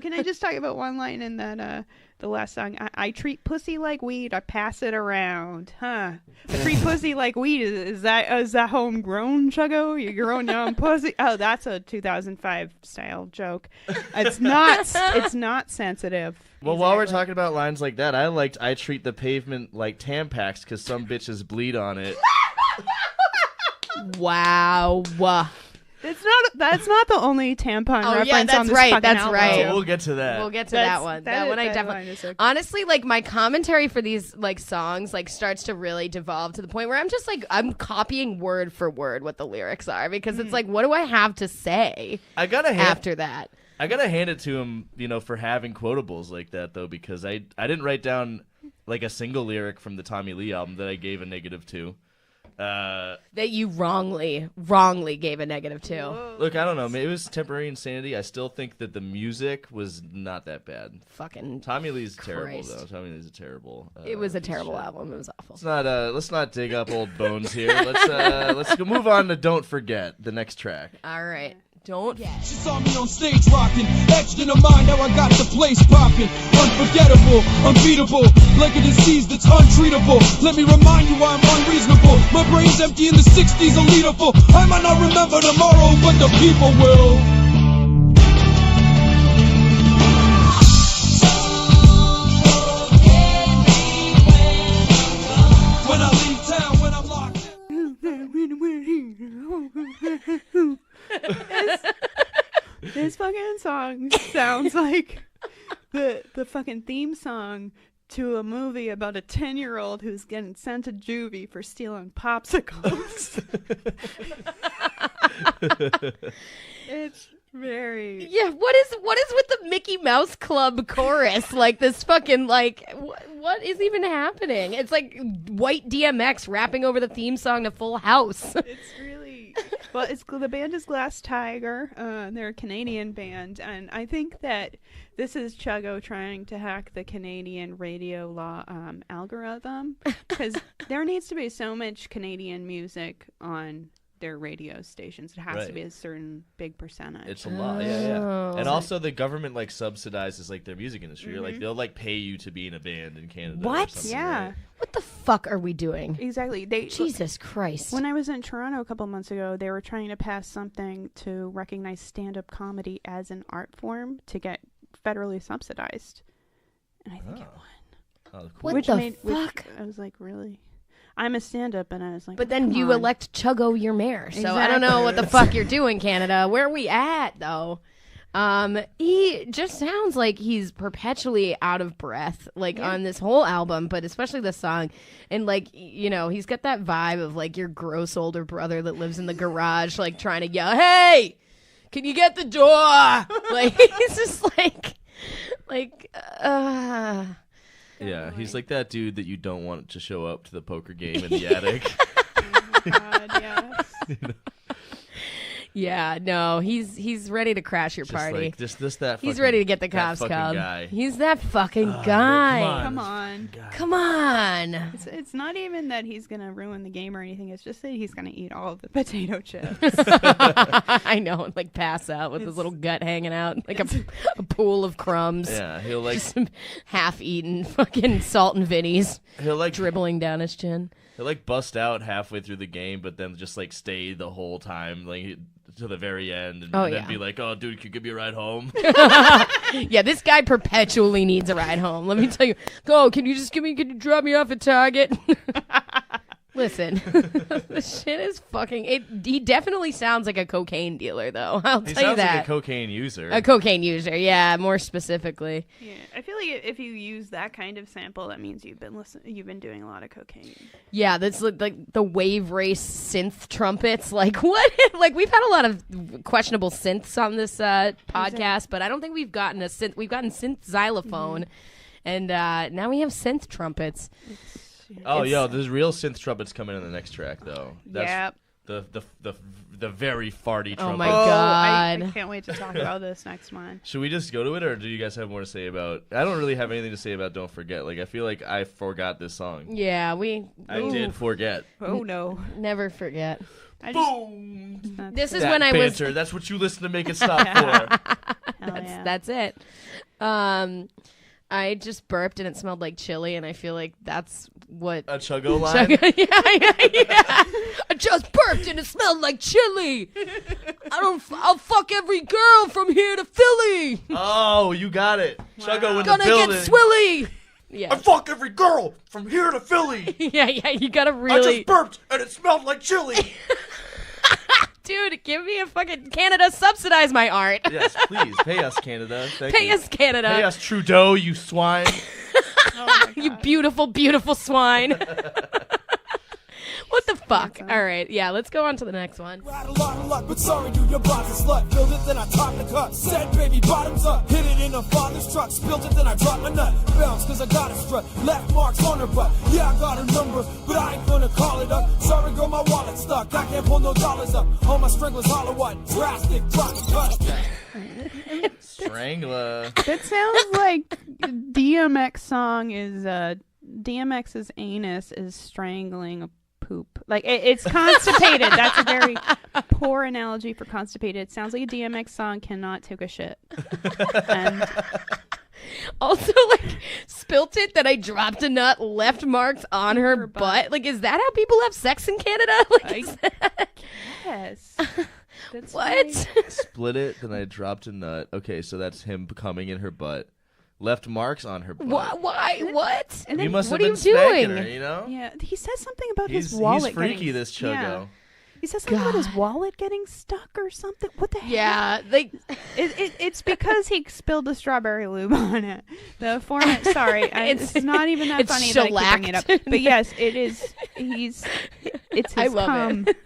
Can I just talk about one line in that the last song? I treat pussy like weed. I pass it around. I treat pussy like weed. Is that homegrown, Chuggo? You grown your own pussy? Oh, that's a 2005 style joke. It's not. It's not sensitive. Well, while we're talking about lines like that, I treat the pavement like Tampax because some bitches bleed on it. Wow. That's not the only tampon reference on this fucking album. Right. Oh, we'll get to that. We'll get to that one. That one I definitely. So honestly, like my commentary for these like songs like starts to really devolve to the point where I'm just like I'm copying word for word what the lyrics are because it's like what do I have to say? After that. I gotta hand it to him, you know, for having quotables like that though, because I didn't write down like a single lyric from the Tommy Lee album that I gave a -2. That you wrongly gave a -2. Look, I don't know. Maybe it was temporary insanity. I still think that the music was not that bad. Fucking Tommy Lee's terrible Christ. though. Tommy Lee's a terrible. It was a terrible album. It was awful. Let's not dig up old bones here. Let's go move on to Don't Forget, the next track. All right. Don't. She saw me on stage rocking, etched in her mind how I got the place popping. Unforgettable, unbeatable, like a disease that's untreatable. Let me remind you why I'm unreasonable. My brain's empty in the 60s, unleadable. I might not remember tomorrow, but the people will. When I leave town, when I'm locked in. This fucking song sounds like the fucking theme song to a movie about a 10-year-old who's getting sent to juvie for stealing popsicles. It's very... Yeah, what is with the Mickey Mouse Club chorus? Like this fucking like what is even happening? It's like white DMX rapping over the theme song to Full House. It's really... Well, the band is Glass Tiger. They're a Canadian band, and I think that this is Chuggo trying to hack the Canadian radio law algorithm, because there needs to be so much Canadian music on their radio stations. It has to be a certain big percentage. It's a lot, yeah. And also the government like subsidizes like their music industry. Mm-hmm. Like they'll like pay you to be in a band in Canada. What? Or something, Yeah. right? What the fuck are we doing? Exactly. Jesus Christ. When I was in Toronto a couple months ago, they were trying to pass something to recognize stand-up comedy as an art form to get federally subsidized. And I think it won. Oh, cool. What the fuck? I was like, really? I'm a stand-up, and I was like, But then come you on. elect Chuggo your mayor. So I don't know what the fuck you're doing, Canada. Where are we at, though? He just sounds like he's perpetually out of breath, like on this whole album, but especially this song. And like, you know, he's got that vibe of like your gross older brother that lives in the garage, like trying to yell, "Hey, can you get the door?" Like he's just Yeah, he's like that dude that you don't want to show up to the poker game in the attic. Oh, God, yes. Yeah, no, he's ready to crash your Just party. like that. He's fucking- ready to get the that cops fucking called. guy. He's that fucking guy. Come on. Come on. It's not even that he's going to ruin the game or anything. It's just that he's going to eat all of the potato chips. I know, like pass out with his little gut hanging out, like a pool of crumbs. Yeah, he'll like Just some half-eaten fucking salt and Vinnies he'll like dribbling down his chin. he'll like bust out halfway through the game, but then just like stay the whole time. Like to the very end and, Oh, and then yeah. be like, "Oh, dude, can you give me a ride home?" Yeah, this guy perpetually needs a ride home. Let me tell you. Can you drop me off at Target? Listen, the shit is fucking. He definitely sounds like a cocaine dealer, though. I'll He tell you sounds that. like a cocaine user. A cocaine user, yeah, more specifically. Yeah, I feel like if you use that kind of sample, that means you've been doing a lot of cocaine. Yeah, that's like the wave race synth trumpets. Like what? Like we've had a lot of questionable synths on this podcast, but I don't think we've gotten a synth. We've gotten synth xylophone, and now we have synth trumpets. Oh, there's real synth trumpets coming in the next track, though. That's the very farty trumpet. Oh my god! I can't wait to talk about this next one. Should we just go to it, or do you guys have more to say about? I don't really have anything to say about "Don't Forget." Like, I feel like I forgot this song. Yeah, I did forget. Oh no! Never forget. Boom. This is That when I was. banter. That's what you listen to make it stop for. That's it. I just burped and it smelled like chili, and I feel like that's what A Chuggo line. yeah. I just burped and it smelled like chili. I'll fuck every girl from here to Philly. Oh, you got it. Chuggo in the Gonna building. get swilly. Yeah. I fuck every girl from here to Philly. yeah. You gotta I really, just burped and it smelled like chili. dude. Give me a fucking Canada. Subsidize my art. Yes, please pay us, Canada. Thank Pay you. us, Canada. Pay us, Trudeau. You swine. You beautiful, beautiful swine. What the fuck? All right, yeah, let's go on to the next one. Had a lot of luck, but sorry, dude, your body's a slut. Filled it, then I topped the cut. Said, baby, bottoms up. Hit it in a father's truck. Spilled it, then I dropped my nut. Bounce, cause I got a strut. Left marks on her butt. Yeah, I got her number, but I ain't gonna call it up. Sorry, girl, my wallet's stuck. I can't pull no dollars up. All my stranglers holler what? Drastic, drop the cut. Strangler. That sounds like DMX song is DMX's anus is strangling a poop. Like it's constipated. That's a very poor analogy for constipated. It sounds like a DMX song cannot take a shit. And Also, like, spilt it that I dropped a nut, left marks on her butt. Like, is that how people have sex in Canada? Like, is that... yes. That's What? right. Split it, then I dropped a nut. Okay, so that's him coming in her butt. Left marks on her butt. Why? What? And He then, must what have are been you spanking doing? her, you know? yeah, he says something about He's his wallet. freaky, getting, this Chuggo. Yeah. He says something about his wallet getting stuck or something. What the heck? Yeah, like, It's because he spilled the strawberry lube on it. The format. Sorry, it's not even that it's funny that I keep bringing it up. shellacked. But yes, it is. It's his I love cum it.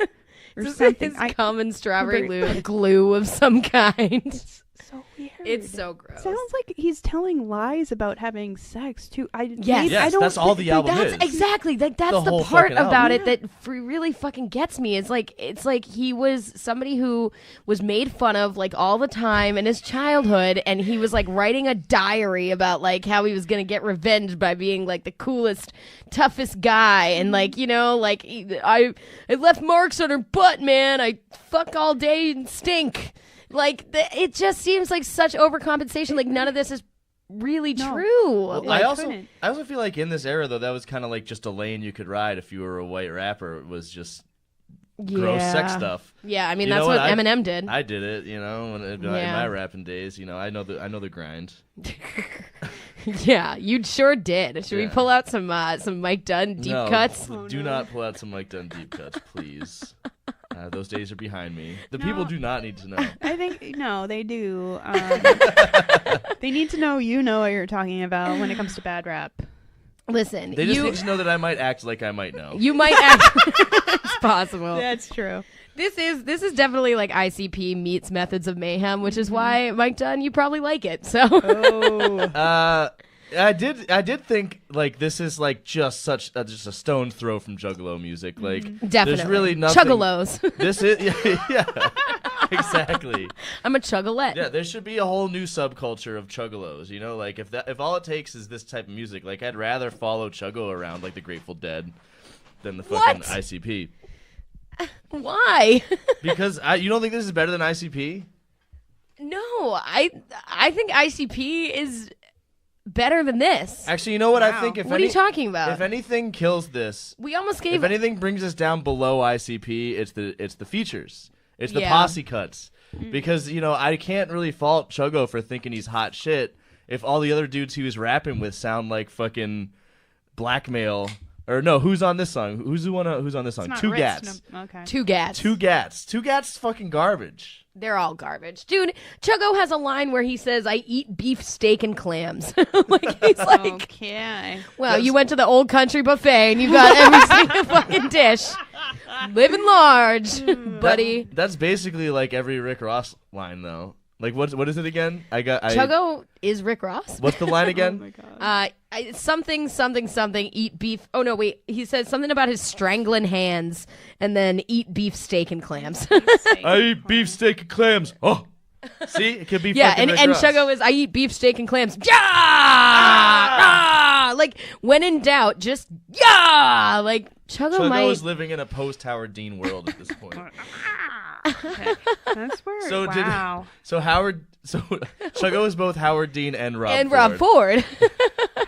or It's something. his common strawberry Very- lube, glue of some kind. It's so weird. It's so gross. Sounds like he's telling lies about having sex too. Yes. I don't that's all thi- the album That's is. exactly like that's The the, whole part fucking about album. it that really fucking gets me. It's like he was somebody who was made fun of like all the time in his childhood, and he was like writing a diary about like how he was gonna get revenge by being like the coolest, toughest guy, and like like I left marks on her butt, man. I fuck all day and stink. Like it just seems like such overcompensation. Like none of this is really true. Well, Like, I also couldn't. feel like in this era though, that was kind of like just a lane you could ride if you were a white rapper. It was just gross sex stuff. Yeah, I mean You that's know what what? Eminem did. I did it, in Yeah. my rapping days. I know the grind. Yeah, you sure did. Should we Yeah. pull out some Mike Dunn deep No, cuts? do not pull out some Mike Dunn deep cuts, please. Those days are behind me. The people do not need to know. I think no, they do. They need to know you know what you're talking about when it comes to bad rap. Listen, They just need to know that I might act like I might know. you might act. It's possible. That's true. This is definitely like ICP meets Methods of Mayhem, which is why Mike Dunn, you probably like it. So Oh, I did think like this is like just just a stone's throw from Juggalo music. Like definitely, there's really nothing. Chuggalos. This is yeah, exactly. I'm a chuggalette. Yeah, there should be a whole new subculture of Chuggalos. Like if all it takes is this type of music, like I'd rather follow Chuggo around like the Grateful Dead than the fucking What? ICP. Why? Because you don't think this is better than ICP? No, I think ICP is better than this. Actually, you know what I Wow. think? What are you talking about? If anything kills this, We almost gave if anything brings us down below ICP, it's the features. It's the posse cuts. Because, I can't really fault Chuggo for thinking he's hot shit if all the other dudes he was rapping with sound like fucking blackmail. Or no, who's on this song? Who's on this song? Two Gats. No, okay. Two Gats. Two Gats. Two Gats is fucking garbage. They're all garbage. Dude, Chuggo has a line where he says, I eat beef, steak, and clams. He's like, Okay. well, you went to the old country buffet and you got every single fucking dish. Living large, buddy. That's basically like every Rick Ross line, though. Like, what is it again? Chuggo is Rick Ross. What's the line again? Oh my God. Something, eat beef. Oh, no, wait. He says something about his strangling hands and then eat beef, steak, and clams. I eat beef, steak, and clams. Oh. See? It could be yeah, fucking Rick and Ross. Chuggo is, I eat beef, steak, and clams. Yeah! Ah! Like, when in doubt, just, yeah! Like, Chuggo is living in a post-Howard Dean world at this point. Okay. That's weird. Wow. So Chuggo is both Howard Dean and Rob Rob Ford.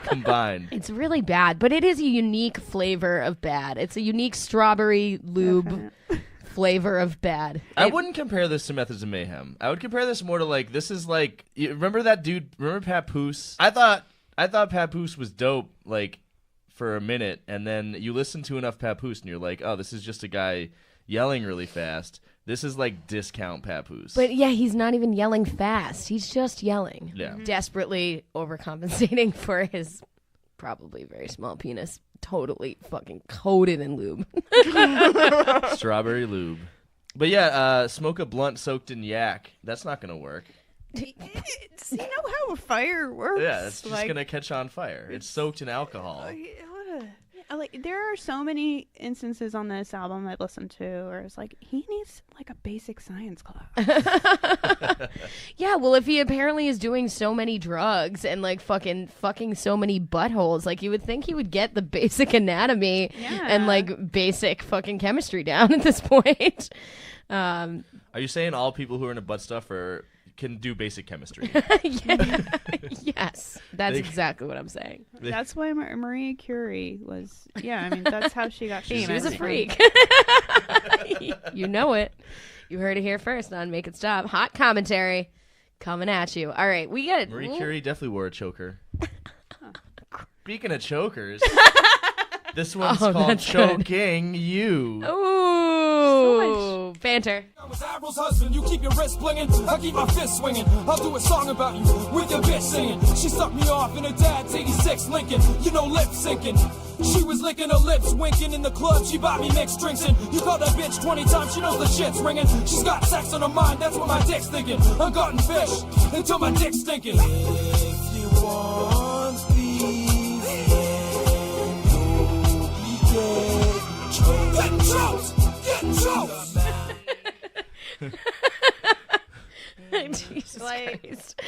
combined. It's really bad, but it is a unique flavor of bad. It's a unique strawberry lube flavor of bad. I wouldn't compare this to Methods of Mayhem. I would compare this more to this is like, remember that dude, remember Papoose? I thought Papoose was dope, for a minute, and then you listen to enough Papoose and you're like, oh, this is just a guy yelling really fast. This is like discount Papoose. But yeah, he's not even yelling fast. He's just yelling. Yeah. Desperately overcompensating for his probably very small penis. Totally fucking coated in lube. Strawberry lube. But yeah, smoke a blunt soaked in yak. That's not going to work. Do you know how a fire works? Yeah, it's just going to catch on fire. It's soaked in alcohol. There are so many instances on this album I've listened to where it's like, he needs a basic science class. Yeah, well, if he apparently is doing so many drugs and fucking so many buttholes, you would think he would get the basic anatomy and basic fucking chemistry down at this point. Are you saying all people who are into butt stuff can do basic chemistry? Yes, that's exactly what I'm saying. That's why Marie Curie was, that's how she got famous. She was a freak. You know it. You heard it here first on Make It Stop. Hot commentary coming at you. All right, we got Marie Curie definitely wore a choker. Speaking of chokers, this one's called Choking You. Ooh, banter. I was April's husband, you keep your wrist blinging, I keep my fist swinging. I'll do a song about you with your bitch singing. She sucked me off in her dad's 86 Lincoln, lip syncing. She was licking her lips, winking in the club. She bought me mixed drinks and you called that bitch 20 times. She knows the shit's ringing. She's got sex on her mind, that's what my dick's thinking. I'm gutting fish until my dick's stinking. If you want beef, get choked! Get choked! Jesus Christ.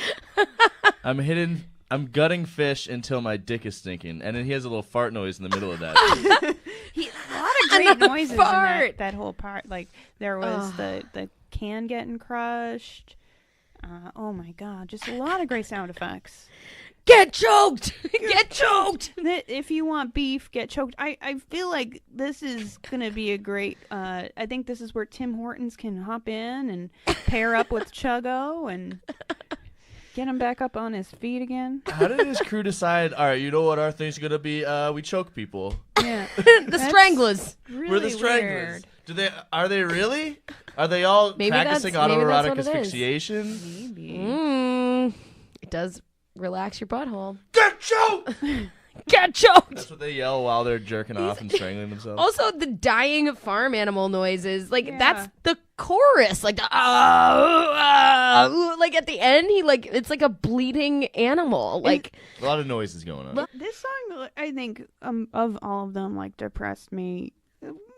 I'm gutting fish until my dick is stinking, and then he has a little fart noise in the middle of that. A lot of great noises in that whole part. There was the can getting crushed. Oh my God, just a lot of great sound effects. Get choked! Get choked! If you want beef, get choked. I feel like this is going to be a great... I think this is where Tim Hortons can hop in and pair up with Chuggo and get him back up on his feet again. How did his crew decide, all right, you know what our thing's going to be? We choke people. Yeah. The Stranglers. Really We're the Stranglers. weird. Are they really? Are they all practicing autoerotic that's what it is. asphyxiation? Maybe. It does relax your butthole. Get choked! Get choked! That's what they yell while they're jerking off and strangling themselves. Also, the dying farm animal noises, that's the chorus. At the end, it's like a bleeding animal. A lot of noises going on. This song, I think, of all of them, depressed me.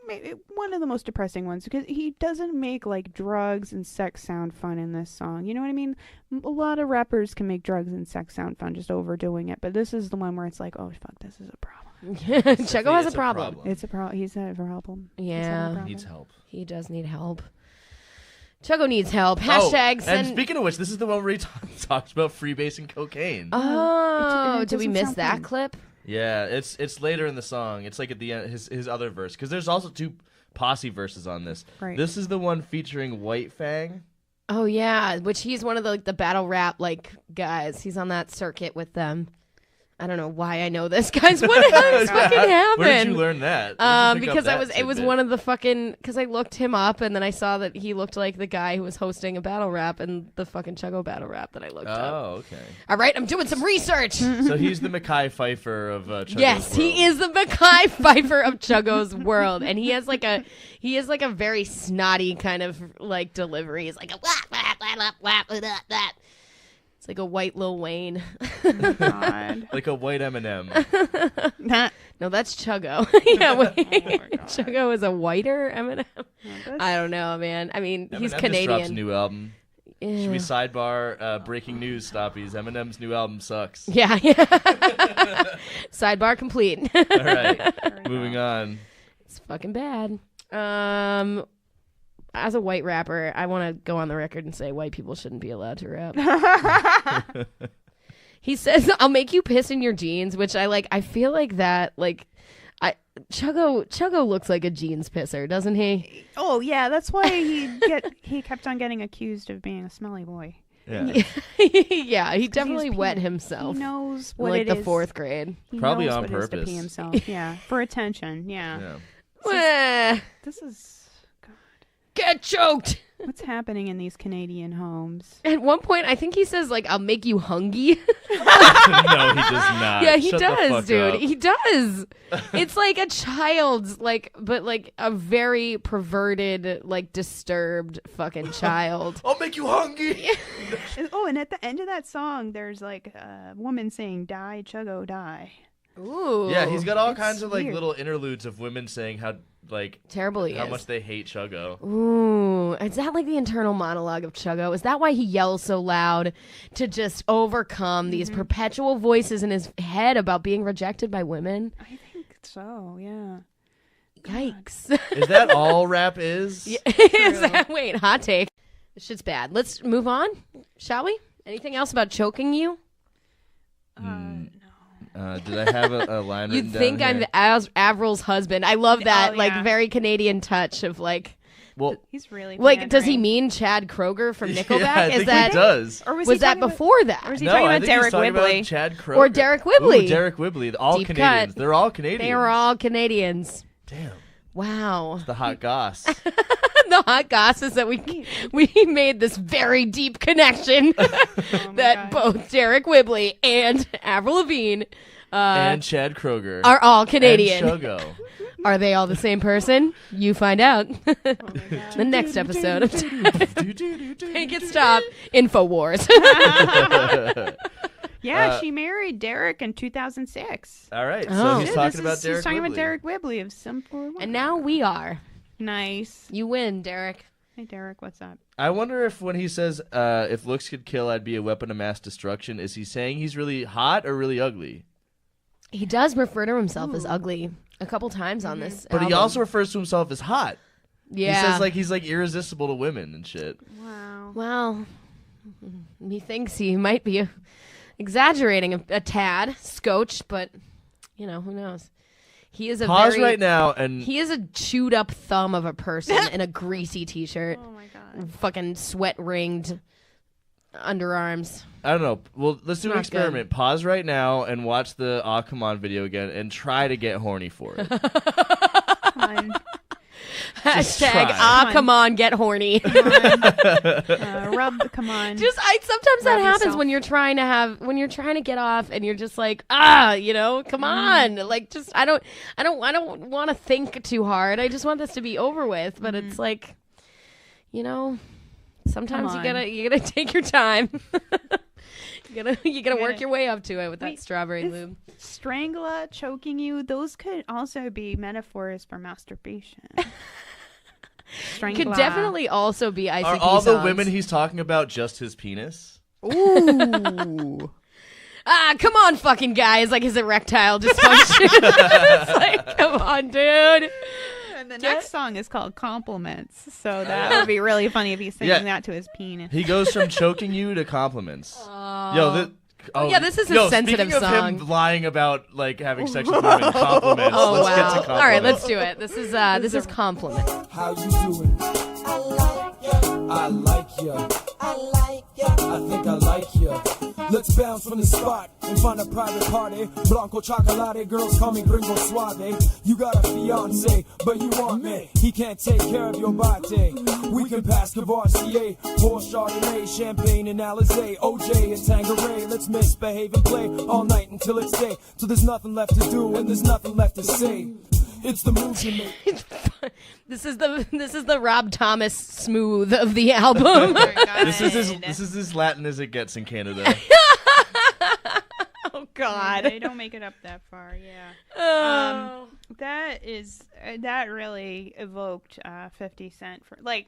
Maybe one of the most depressing ones because he doesn't make drugs and sex sound fun in this song. You know what I mean? A lot of rappers can make drugs and sex sound fun, just overdoing it. But this is the one where it's oh fuck, this is a problem. Chuggo has a problem. It's a problem. He's a problem. Yeah, he needs help. He does need help. Chuggo needs help. Hashtags. And speaking of which, this is the one where he talks about freebasing cocaine. Oh, did we miss that clip? Yeah, it's later in the song. It's at the end, his other verse, because there's also two posse verses on this. Right. This is the one featuring White Fang. Oh yeah, which he's one of the battle rap guys. He's on that circuit with them. I don't know why I know this, guys. What the heck fucking happened? Where did you learn that? Because it was one of the fucking, because I looked him up and then I saw that he looked like the guy who was hosting a battle rap in the fucking Chuggo battle rap that I looked up. Oh, okay. All right, I'm doing some research. So he's the Mekhi Phifer of Chuggo's Yes, world. he is the Mekhi Phifer of Chuggo's world, and he has like a very snotty kind of like delivery. He's like a wah, wah, wah, wah, wah, wah, wah. It's like a white Lil Wayne. God. Like a white Eminem. No, that's Chuggo. Yeah, wait. Chuggo is a whiter Eminem. I don't know, man. I mean, Eminem he's just Canadian. drops a new album. Yeah. Should we sidebar breaking news, Stoppies? Eminem's new album sucks. Yeah. Sidebar complete. All right, moving on. It's fucking bad. As a white rapper, I want to go on the record and say white people shouldn't be allowed to rap. He says, "I'll make you piss in your jeans," which I like. I feel like that, like, Chuggo looks like a jeans pisser, doesn't he? Oh yeah, that's why he kept on getting accused of being a smelly boy. Yeah. Yeah, he definitely wet himself. He knows what like it the is. 4th grade. He Probably knows on what it is to purpose. pee himself. Yeah, for attention. Yeah. Yeah. This is Get choked. what's happening in these Canadian homes. At one point, I think he says, like, "I'll make you hungry." No, he does not. Yeah, he Shut the does, fuck dude. up. He does. It's like a child's, like, but like a very perverted, like disturbed fucking child. I'll make you hungry. Oh, and at the end of that song, there's like a woman saying, "Die, Chuggo, die." Ooh. Yeah, he's got all It's kinds of like weird. little interludes of women saying how terrible he how is. much they hate Chuggo. Ooh, is that like the internal monologue of Chuggo? Is that why he yells so loud to just overcome these perpetual voices in his head about being rejected by women? I think so. Yeah. Yikes. Is that all rap is? Is that, wait, hot take. This shit's bad. Let's move on, shall we? Anything else about choking you? Did I have a line You'd written think down I'm here? Avril's husband. I love that, Oh, like, yeah. very Canadian touch of, like, Well, He's really like, does he pandering. mean Chad Kroger from Nickelback? yeah, I Is think that he does. Or was he that talking about- before that? Or is he No, talking I about think he's Derek talking Whibley? about Chad Kroger. Or Derek Whibley. Ooh, Derek Whibley. All Deep Canadians. cut. They're all Canadians. They are all Canadians. Damn. Wow. The hot goss. The hot goss is that we made this very deep connection that both Derek Whibley and Avril Lavigne and Chad Kroger. are all Canadian. And Chuggo. Are they all the same person? You find out. The next episode of Take It Stop Infowars. Yeah, she married Derek in 2006. All right, Oh. so he's Yeah, talking about He's Derek talking Whibley. about Derek Whibley of Simple. And now we are. Nice. You win, Derek. Hey, Derek, what's up? I wonder if when he says, if looks could kill, I'd be a weapon of mass destruction, is he saying he's really hot or really ugly? He does refer to himself as ugly a couple times on this But he album. also refers to himself as hot. yeah. He says like he's like irresistible to women and shit. Wow. Well, he thinks he might be exaggerating a tad, scotch, but, you know, who knows? He is a Pause right now and He is a chewed up thumb of a person in a greasy t-shirt, Oh my god. fucking sweat ringed underarms. I don't know. Well, let's do an Not experiment. Pause right now and watch the Aw Come On video again and try to get horny for it. Come on. Hashtag try. come on, get horny. Come on. Just sometimes that Rub happens yourself. when you're trying to get off and you're just like, you know, come Mm-hmm. on. Like, just I don't want to think too hard. I just want this to be over with, but it's like, you know, sometimes Come you gotta take your time. you gotta work gotta- your way up to it with that Wait, strawberry is- lube. Strangula, choking you, those could also be metaphors for masturbation. Strangula. Could definitely also be ICP Are all the songs. women he's talking about just his penis? Ooh. Come on, fucking guys, like his erectile dysfunction. It's like, come on, dude. And the next song is called Compliments. So that would be really funny if he's singing Yeah. that to his penis. He goes from choking you to compliments. Oh. Yo, Oh yeah, this is a sensitive speaking song. of him lying about like having sex with women, compliments. Oh let's wow! get to compliments. All right, let's do it. This is compliment. How you doing? I like ya. I like ya. I like ya. I think I like ya. Let's bounce from the spot and find a private party. Blanco chocolate, girls call me Gringo Suave. You got a fiance, but you want me. He can't take care of your body. We can pass Cavassier, pour Chardonnay, Champagne and Alizé, OJ and Tanqueray. Let's misbehave and play all night until it's day. Till there's nothing left to do and there's nothing left to say. It's the moves you make. This is the Rob Thomas smooth of the album. This is as Latin as it gets in Canada. Oh God! They don't make it up that far. Yeah. Oh. That really evoked 50 Cent for like.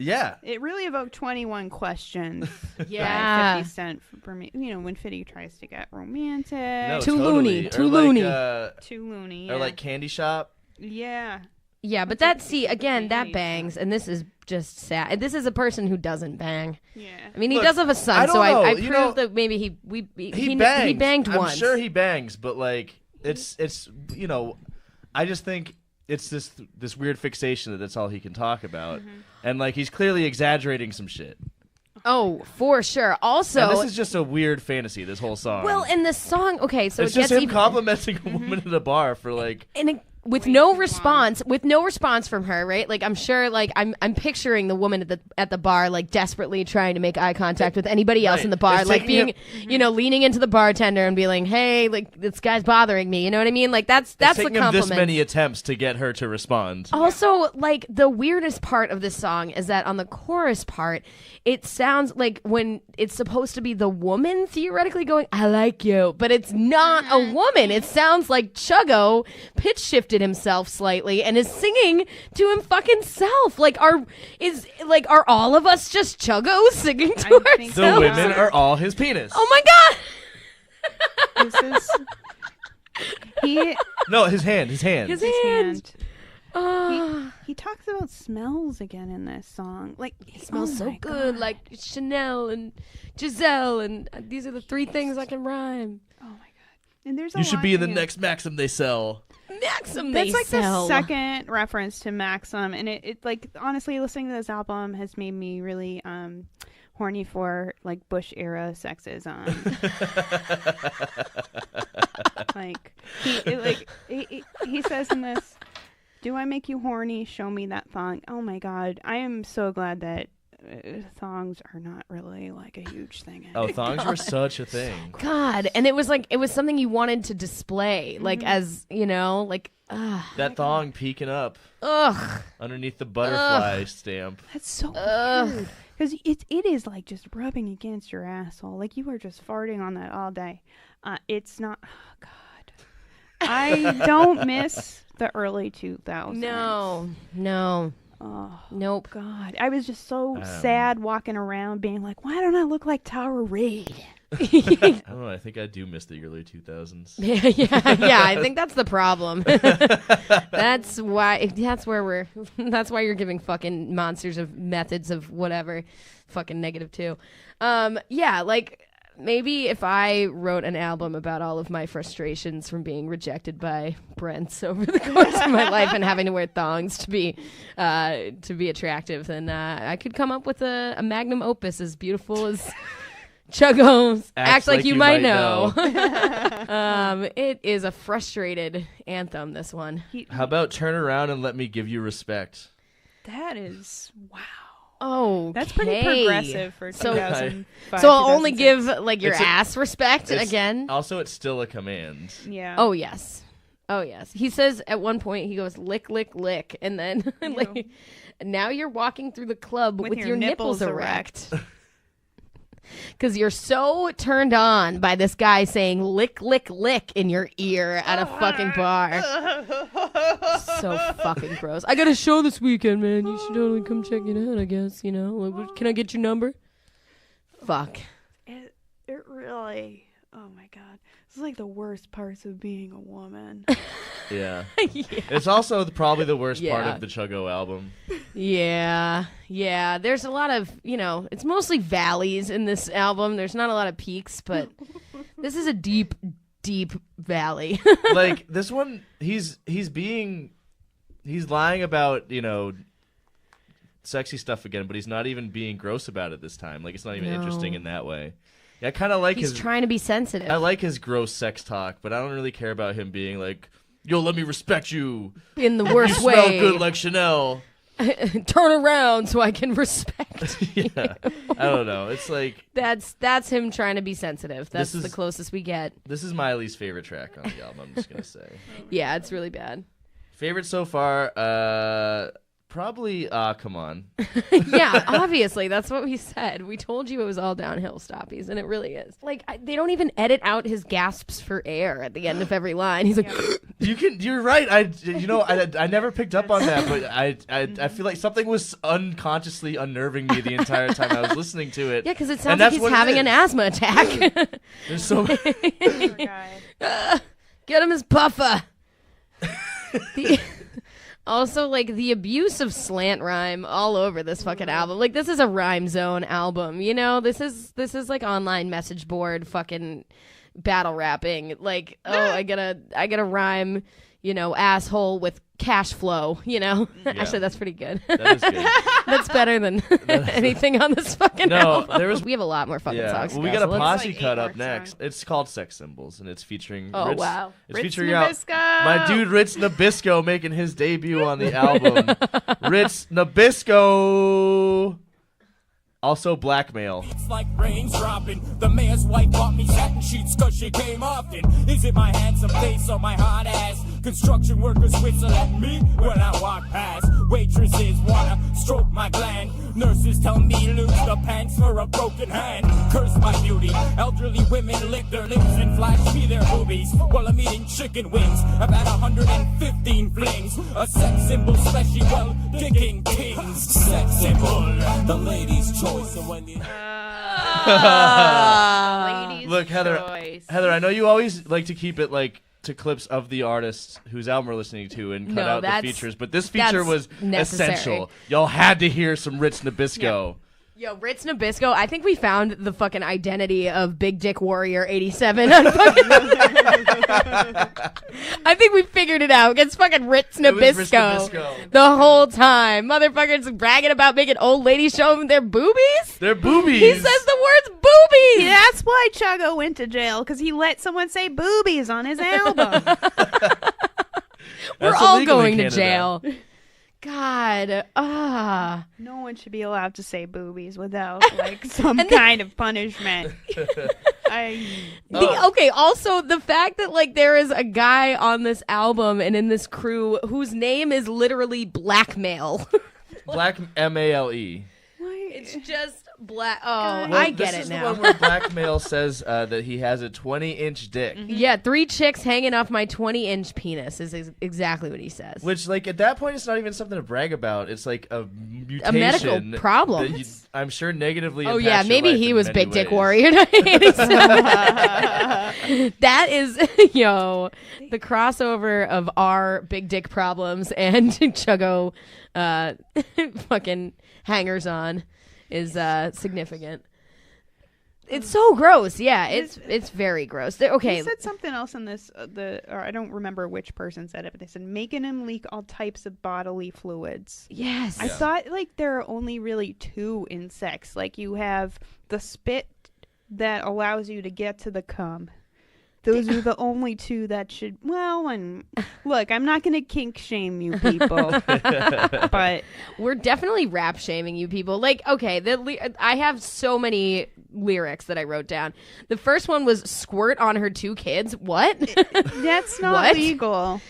Yeah. It really evoked 21 Questions. Yeah. by 50 Cent for me. You know, when 50 tries to get romantic. No, Too totally. loony, Or too like, loony. Too loony. Or Yeah. like Candy Shop. Yeah. Yeah, but that that bangs, and this is just sad. This is a person who doesn't bang. Yeah. I mean, he Look, does have a son, I don't so know. I You proved know, that maybe he bangs. he banged once. I'm sure he bangs, but like it's I just think it's this weird fixation that that's all he can talk about, and like he's clearly exaggerating some shit. Oh, for sure. Also, And this is just a weird fantasy. This whole song. well, in the song, okay, so it's it just gets him even, complimenting a woman at a bar for like. with no response from her, right? Like I'm sure, like I'm picturing the woman at the bar, like desperately trying to make eye contact with anybody else Right. in the bar, It's like taking being, leaning into the bartender and being like, "Hey, like this guy's bothering me." You know what I mean? Like that's It's the taking him compliment. this many attempts to get her to respond. Also, like the weirdest part of this song is that on the chorus part, it sounds like when it's supposed to be the woman theoretically going, "I like you," but it's not a woman. It sounds like Chuggo pitch shifted himself slightly and is singing to him fucking self. Like are all of us just Chuggo singing to I think ourselves? The women are all his penis. Oh my god! This is. No, his hand. His His hand. hand. Ah. He talks about smells again in this song. Like It smells so my good, God. like Chanel and Giselle, and these are the three things I can rhyme. Oh my god! And there's a You should lot be in the in it. next Maxim they sell. Maxim, That's they like sell. the second reference to Maxim, and it like honestly listening to this album has made me really horny for like Bush era sexism. He says in this, "Do I make you horny? Show me that thong." Oh my god, I am so glad that thongs are not really like a huge thing. Oh, thongs were such a thing. God, and it was something you wanted to display, like as like That thong peeking up ugh. underneath the butterfly stamp. That's so weird. Because it is like just rubbing against your asshole. Like you are just farting on that all day. It's not. Oh God. I don't miss the early 2000s. No. Oh Nope. God. I was just so sad walking around being like, why don't I look like Tara Reid? I don't know. I think I do miss the early 2000s. yeah. I think that's the problem. That's why you're giving fucking monsters of methods of whatever, fucking -2. Yeah, like maybe if I wrote an album about all of my frustrations from being rejected by Brents over the course of my life and having to wear thongs to be attractive, then I could come up with a magnum opus as beautiful as Chuggo's Act Like You Might Know. It is a frustrated anthem, this one. How about Turn Around and Let Me Give You Respect? That is, wow. Oh, That's pretty progressive for 2005. So I'll only 2006. give like your It's a- ass respect again. Also, it's still a command. Yeah. Oh yes. He says at one point he goes lick lick lick, and then like now you're walking through the club with your nipples erect. Because you're so turned on by this guy saying lick, lick, lick in your ear at a fucking bar. So fucking gross. I got a show this weekend, man. You should totally come check it out, I guess. Like, can I get your number? Fuck. It really Oh my god, this is like the worst parts of being a woman. Yeah. It's also probably the worst part Yeah. of the Chuggo album. Yeah. There's a lot of, it's mostly valleys in this album. There's not a lot of peaks, but this is a deep, deep valley. Like this one, he's lying about, sexy stuff again, but he's not even being gross about it this time. Like it's not even interesting in that way. Yeah, I kind of like He's trying to be sensitive. I like his gross sex talk, but I don't really care about him being like, "Yo, let me respect you in the You worst smell way. good like Chanel." Turn around so I can respect. Yeah, I don't know. It's like That's him trying to be sensitive. That's This is- the closest we get. this is my least favorite track on the album. I'm just gonna say. Yeah, it's really bad. Favorite so far, probably Come On. Yeah, obviously. That's what we said. We told you it was all downhill stoppies, and it really is. Like, they don't even edit out his gasps for air at the end of every line. He's like, You're right. I never picked up on that, but I feel like something was unconsciously unnerving me the entire time I was listening to it. yeah, because it And sounds like that's he's what it having is. an asthma attack. There's so Poor guy. Get him his puffer. Also, like, the abuse of slant rhyme all over this fucking album. Like, this is a rhyme zone album, This is like online message board fucking battle rapping. Like, I gotta rhyme, asshole with cash flow, Actually, that's pretty good. that is good. That's better than anything on this fucking No, album. We have a lot more fucking songs. Well, to we go, got a so let's- posse like cut 8 up more next. songs. It's called Sex Symbols, and it's featuring Oh, Ritz. wow. It's Ritz featuring Nabisco. my dude Ritz Nabisco making his debut on the album. Ritz Nabisco. Also blackmail. It's like rain dropping. The mayor's wife bought me satin sheets cause she came often. Is it my handsome face or my hot ass? Construction workers whistle at me when I walk past. Waitresses wanna stroke my gland. Nurses tell me lose the pants for a broken hand. Curse my beauty. Elderly women lick their lips and flash me their boobies while I'm eating chicken wings. I've had 115 flings. A sex symbol specially well digging kings. Sex symbol, the ladies' choice. And when you Ladies' Look, Heather, choice. I know you always like to keep it like to clips of the artist whose album we're listening to and cut No, out the that's- features, but this feature that's was necessary. essential. Y'all had to hear some Ritz Nabisco. Yo, Ritz Nabisco, I think we found the fucking identity of Big Dick Warrior 87 on fucking I think we figured it out. It's fucking Ritz It was Ritz Nabisco Nabisco. the whole time. Motherfuckers bragging about making old ladies show them their boobies. They're boobies. He says the words boobies. That's why Chuggo went to jail, because he let someone say boobies on his album. We're That's all illegal in going to Canada. jail. God, No one should be allowed to say boobies without like some kind of punishment. Okay, also the fact that like there is a guy on this album and in this crew whose name is literally Blackmail. Black MALE. It's just black. Oh, Well, I get this it is now. the one where Blackmail says that he has a 20-inch dick. Yeah, 3 chicks hanging off my 20-inch penis is exactly what he says. Which, like, at that point, it's not even something to brag about. It's like a mutation. A medical problem. that I'm sure negatively Oh impacts yeah, your maybe life he in was many Big Dick ways. Warrior. That is, the crossover of our big dick problems and Chuggo fucking hangers on is significant. It's so gross. Yeah, it's very gross. Okay. He said something else in this, or I don't remember which person said it, but they said making him leak all types of bodily fluids. Yes. I thought like there are only really 2 in sex. Like you have the spit that allows you to get to the cum. Those are the only 2 that should. Well, and look, I'm not going to kink shame you people, but We're definitely rap shaming you people. Like, okay, I have so many lyrics that I wrote down. The first one was squirt on her 2 kids. What? that's not What? legal.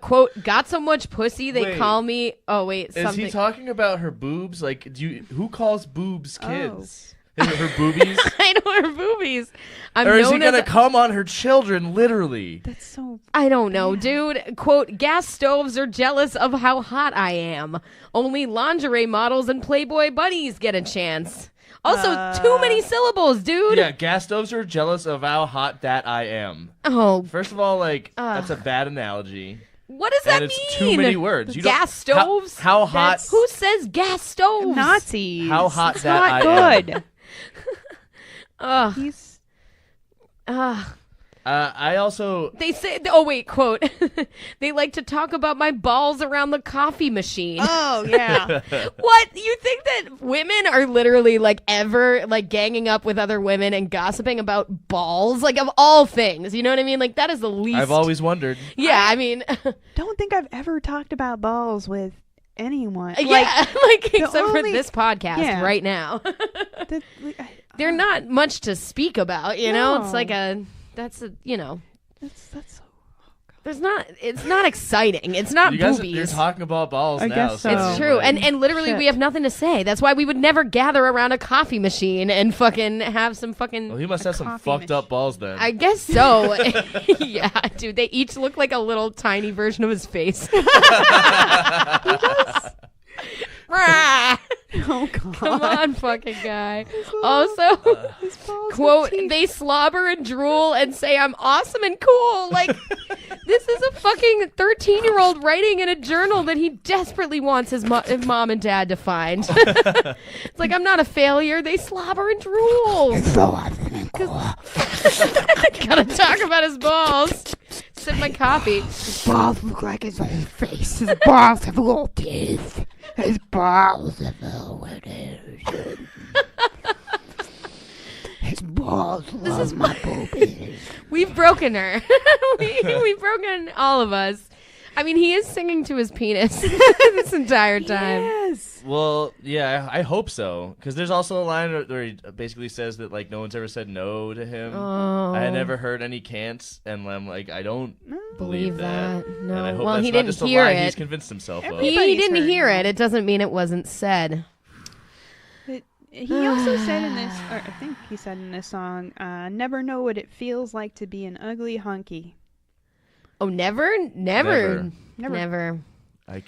Quote, got so much pussy they Wait. call me. Oh, wait. Is Something. he talking about her boobs? Like, who calls boobs kids? Her boobies? I know her boobies. Or is he going to come on her children, literally? That's so... I don't know, dude. Quote, gas stoves are jealous of how hot I am. Only lingerie models and Playboy bunnies get a chance. Also, too many syllables, dude. Yeah, gas stoves are jealous of how hot that I am. Oh. First of all, like, that's a bad analogy. What does that and mean? It's too many words. Gas stoves? How hot? Who says gas stoves? Nazis. How hot it's that not I good. Ugh. He's... I also... They say... Oh, wait, quote. They like to talk about my balls around the coffee machine. Oh, yeah. What? You think that women are literally, like, ever, like, ganging up with other women and gossiping about balls? Like, of all things. You know what I mean? Like, that is the least... I've always wondered. Yeah, I mean... Don't think I've ever talked about balls with anyone. Yeah, like except for only- this podcast right now. They're not much to speak about, you know? It's like that's so... There's not. It's not exciting. It's not You guys, boobies. you're talking about balls I now. guess so. It's true, like- and literally we have nothing to say. That's why we would never gather around a coffee machine and fucking have some fucking. Well, he must have some coffee fucked up balls then. I guess so. Yeah, dude. They each look like a little tiny version of his face. He does. Oh, God. Come on, fucking guy. Also, quote, they slobber and drool and say I'm awesome and cool. Like, this is a fucking 13-year-old writing in a journal that he desperately wants his mom and dad to find. It's like, I'm not a failure. They slobber and drool. Gotta talk about his balls. Sip my coffee. His balls look like his own face. His balls have little teeth. His balls have little His balls love my boobies. We've broken her. We've broken all of us. I mean, he is singing to his penis this entire time. Yes. Well, yeah, I hope so. Because there's also a line where he basically says that, like, no one's ever said no to him. Oh. I had never heard any can'ts, and I'm like, I don't believe that. No. And I hope Well, that's he not didn't just a hear lie it. he's convinced himself of. He Everybody's didn't heard hear no. it. It doesn't mean it wasn't said. He also said in this, or I think he said in this song, never know what it feels like to be an ugly hunky. Oh, never. I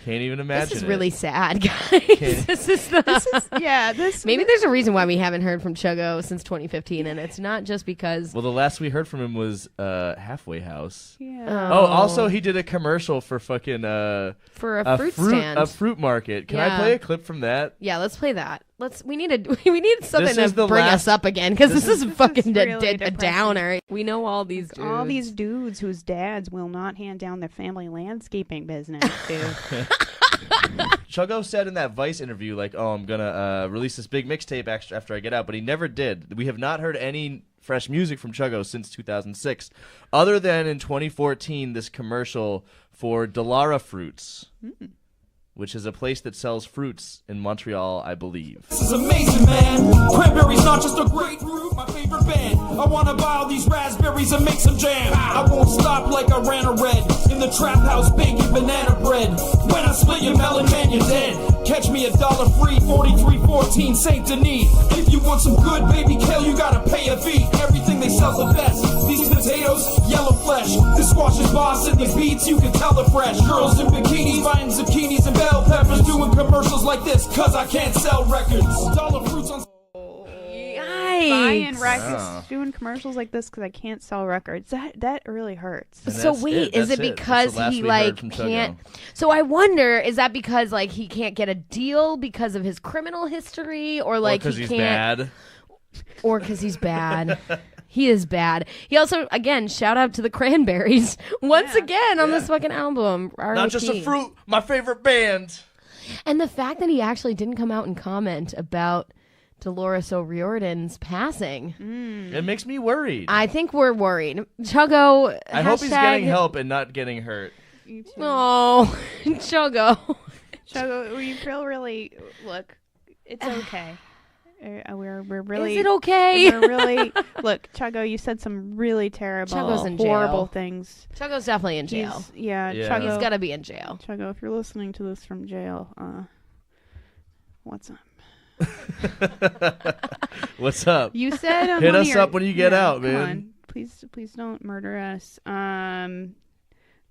can't even imagine This is it. really sad, guys. This is maybe there's a reason why we haven't heard from Chuggo since 2015, and it's not just because. Well, the last we heard from him was Halfway House. Yeah. Oh, also he did a commercial for fucking for a fruit stand, a fruit market. Can I Yeah. play a clip from that? Yeah, let's play that. We need something is to the bring last- us up again because this is fucking really a depressing. downer. We know all these dudes. All these dudes whose dads will not hand down their family landscaping business, dude. Chuggo said in that Vice interview, like, "Oh, I'm gonna release this big mixtape after I get out," but he never did. We have not heard any fresh music from Chuggo since 2006, other than in 2014 this commercial for Delara Fruits, which is a place that sells fruits in Montreal, I believe. This is amazing, man. Cranberries not just a great fruit, my favorite band. I wanna buy all these raspberries and make some jam. I won't stop like I ran a red in the trap house, baking banana bread. When I split your melon, man, you're dead. Catch me $1 free, 4314 Saint Denis. If you want some good baby kale, you gotta pay a fee. Everything they sell's the best. These potatoes, yellow flesh. This squash is boss and these beets, you can tell they're fresh. Girls in bikinis buying zucchinis and bell peppers, doing commercials like this, cause I can't sell records. Dollar fruits on... Buying Yikes. records, doing commercials like this because I can't sell records. That really hurts. And So that's wait, is That's it That's because the last he we heard like from can't? Chuggo. So I wonder, is that because like he can't get a deal because of his criminal history, or like because he he's can't, bad. or because he's bad? He is bad. He also, again, shout out to the Cranberries once again on this fucking album. Not just a RIP. fruit, my favorite band. And the fact that he actually didn't come out and comment about Dolores O'Riordan's passing, It makes me worried. I think we're worried. Chuggo, I hope he's getting help and not getting hurt. Oh, Chuggo. Chuggo, we feel really look. It's okay. We're really. Is it okay? We're really look, Chuggo. You said some really terrible, Chuggo's in horrible jail. things. Chuggo's definitely in jail. Yeah, Yeah. Chuggo. He's got to be in jail. Chuggo, if you're listening to this from jail, what's up? What's up? You said on Hit one of us your- up when you get out, come man. on. Please don't murder us.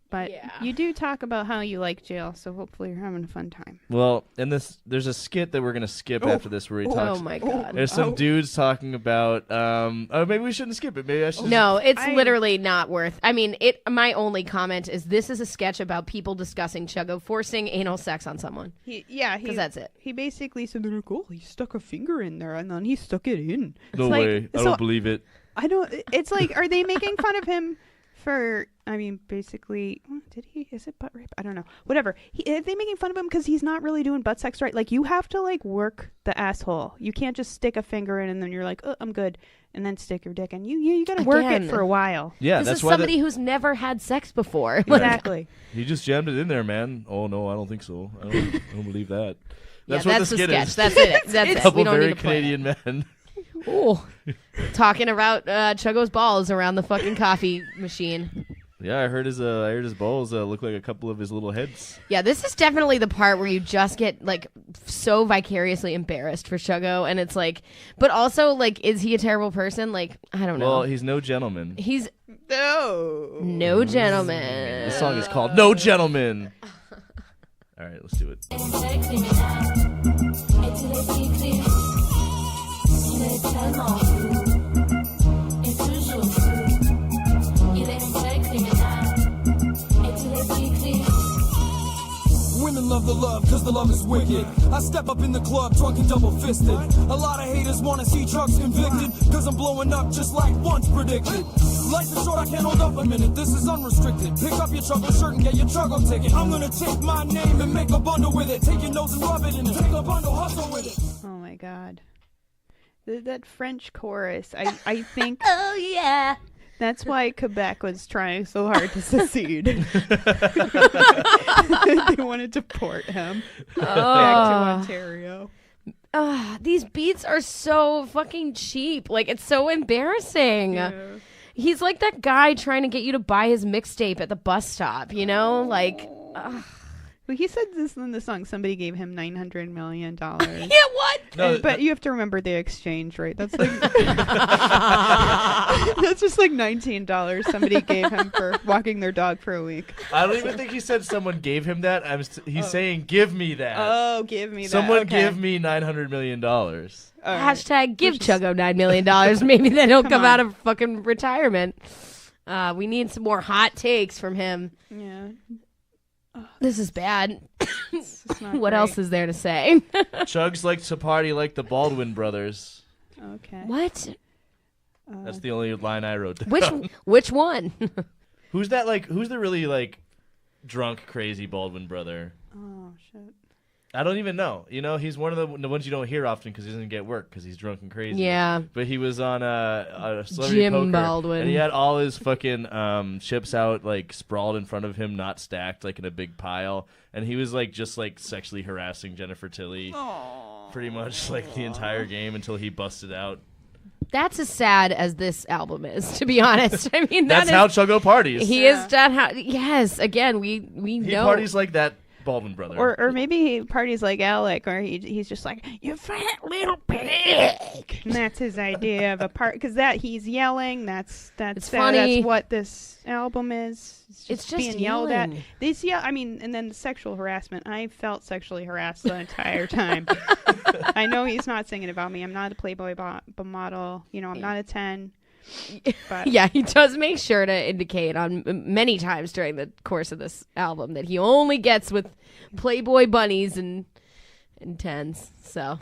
But Yeah. you do talk about how you like jail, so hopefully you're having a fun time. Well, there's a skit that we're gonna skip after this where he talks. Oh my god. There's some dudes talking about. Oh, maybe we shouldn't skip it. Maybe I should. No, it's I- literally not worth. I mean, my only comment is this is a sketch about people discussing Chuggo forcing anal sex on someone. Because that's it. He basically said, they're like, oh, he stuck a finger in there and then he stuck it in. No It's like- way. I so don't believe it. I don't. It's like, are they making fun of him for? I mean, basically, did he? Is it butt rape? I don't know. Whatever. Are they making fun of him because he's not really doing butt sex right? Like, you have to like work the asshole. You can't just stick a finger in and then you're like, oh, I'm good, and then stick your dick in. You got to work Again. it for a while. Yeah, This that's is why. somebody who's never had sex before. Like, Exactly. He just jammed it in there, man. Oh no, I don't think so. I don't believe that. yeah, That's what the the skit sketch. is. That's it. That's A it. couple We don't very need to play it. Canadian men. Ooh. Talking about Chuggo's balls around the fucking coffee machine. Yeah, I heard his balls look like a couple of his little heads. Yeah, this is definitely the part where you just get like so vicariously embarrassed for Chuggo, and it's like, but also like, is he a terrible person? Like, I don't know. Well, he's no gentleman. He's No. no gentleman. This song is called "No Gentleman." All right, let's do it. Women love the love, cause the love is wicked. I step up in the club, drunk and double-fisted. A lot of haters wanna see drugs convicted, cause I'm blowing up just like once predicted. Life is short, I can't hold up a minute, this is unrestricted. Pick up your Chuggo shirt and get your Chuggo ticket. I'm gonna take my name and make a bundle with it. Take your nose and rub it in it. Take a bundle, hustle with it. Oh my god. That French chorus, I think Oh yeah. that's why Quebec was trying so hard to secede. They wanted to port him back to Ontario. These beats are so fucking cheap. Like, it's so embarrassing. Yeah. He's like that guy trying to get you to buy his mixtape at the bus stop, you know? Like, Well, he said this in the song. Somebody gave him $900 million. yeah, what? No, But you have to remember the exchange rate. That's like that's just like $19 somebody gave him for walking their dog for a week. I don't even think he said someone gave him that. He's saying, "Give me that." Oh, give me that. Someone Okay. give me $900 million. All right. Hashtag give Chuggo $9 million. Maybe then he'll come on. out of fucking retirement. We need some more hot takes from him. Yeah. This is bad. It's not What great. else is there to say? Chugs like to party like the Baldwin brothers. Okay. What? That's the only line I wrote down. Which one? Who's that? Like, who's the really like drunk, crazy Baldwin brother? Oh shit. I don't even know. You know, he's one of the ones you don't hear often because he doesn't get work because he's drunk and crazy. Yeah. But he was on a Celebrity Jim Poker, Baldwin. and he had all his fucking chips out, like sprawled in front of him, not stacked, like in a big pile. And he was like just like sexually harassing Jennifer Tilly, pretty much like the entire game until he busted out. That's as sad as this album is, to be honest. I mean, That's how Chuggo parties. he is. That how? Yes. Again, we He know. parties like that Baldwin brother. Or maybe he parties like Alec, or he's just like, you fat little pig. And that's his idea of a part, because that he's yelling. That's funny. That's what this album is. It's just being yelled at. yelling. This I mean, and then the sexual harassment. I felt sexually harassed the entire time. I know he's not singing about me. I'm not a Playboy model. You know, I'm not a 10. But Yeah, he does make sure to indicate on many times during the course of this album that he only gets with Playboy bunnies and tens. So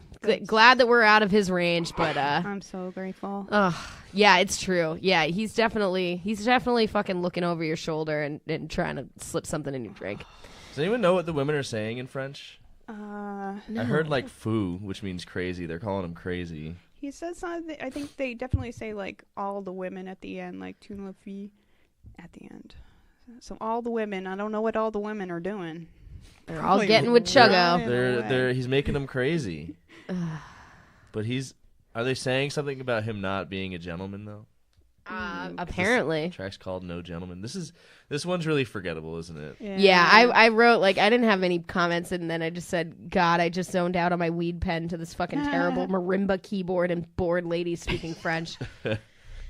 glad that we're out of his range, but I'm so grateful. yeah, it's true. Yeah, he's definitely fucking looking over your shoulder and trying to slip something in your drink. Does anyone know what the women are saying in French? No. I heard like fou, which means crazy. They're calling him crazy. He says something. I think they definitely say like all the women at the end, like toute la fille at the end. So all the women. I don't know what all the women are doing. They're all Like, getting with Chuggo. They're he's making them crazy. But are they saying something about him not being a gentleman though? Apparently. Track's called No Gentleman. This one's really forgettable, isn't it? Yeah, I wrote, like, I didn't have any comments, and then I just said, God, I just zoned out on my weed pen to this fucking terrible marimba keyboard and bored ladies speaking French.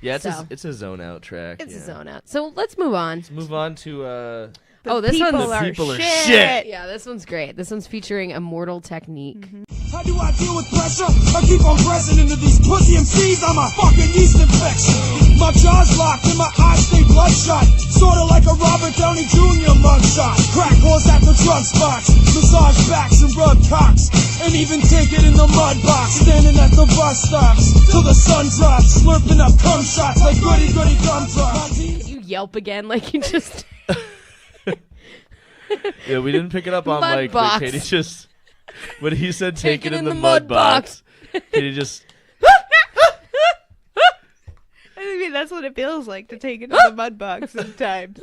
Yeah, it's a zone out track. It's a zone out. So let's move on. Let's move on to this one's people are shit. Yeah, this one's great. This one's featuring Immortal Technique. How do I deal with pressure? I keep on pressing into these pussy MCs. I'm a fucking yeast infection. My jaw's locked and my eyes stay bloodshot. Sorta like a Robert Downey Jr. mugshot. Crack horse at the drug spots. Massage backs and rub cocks. And even take it in the mud box. Standing at the bus stops till the sun drops. Slurping up cum shots like goody goody gumdrops. Can you yelp again like you just... Yeah, we didn't pick it up on Mud mic, box. but Katie just... When he said take it in the mud box, Katie just... I mean, that's what it feels like to take it to the mud box sometimes.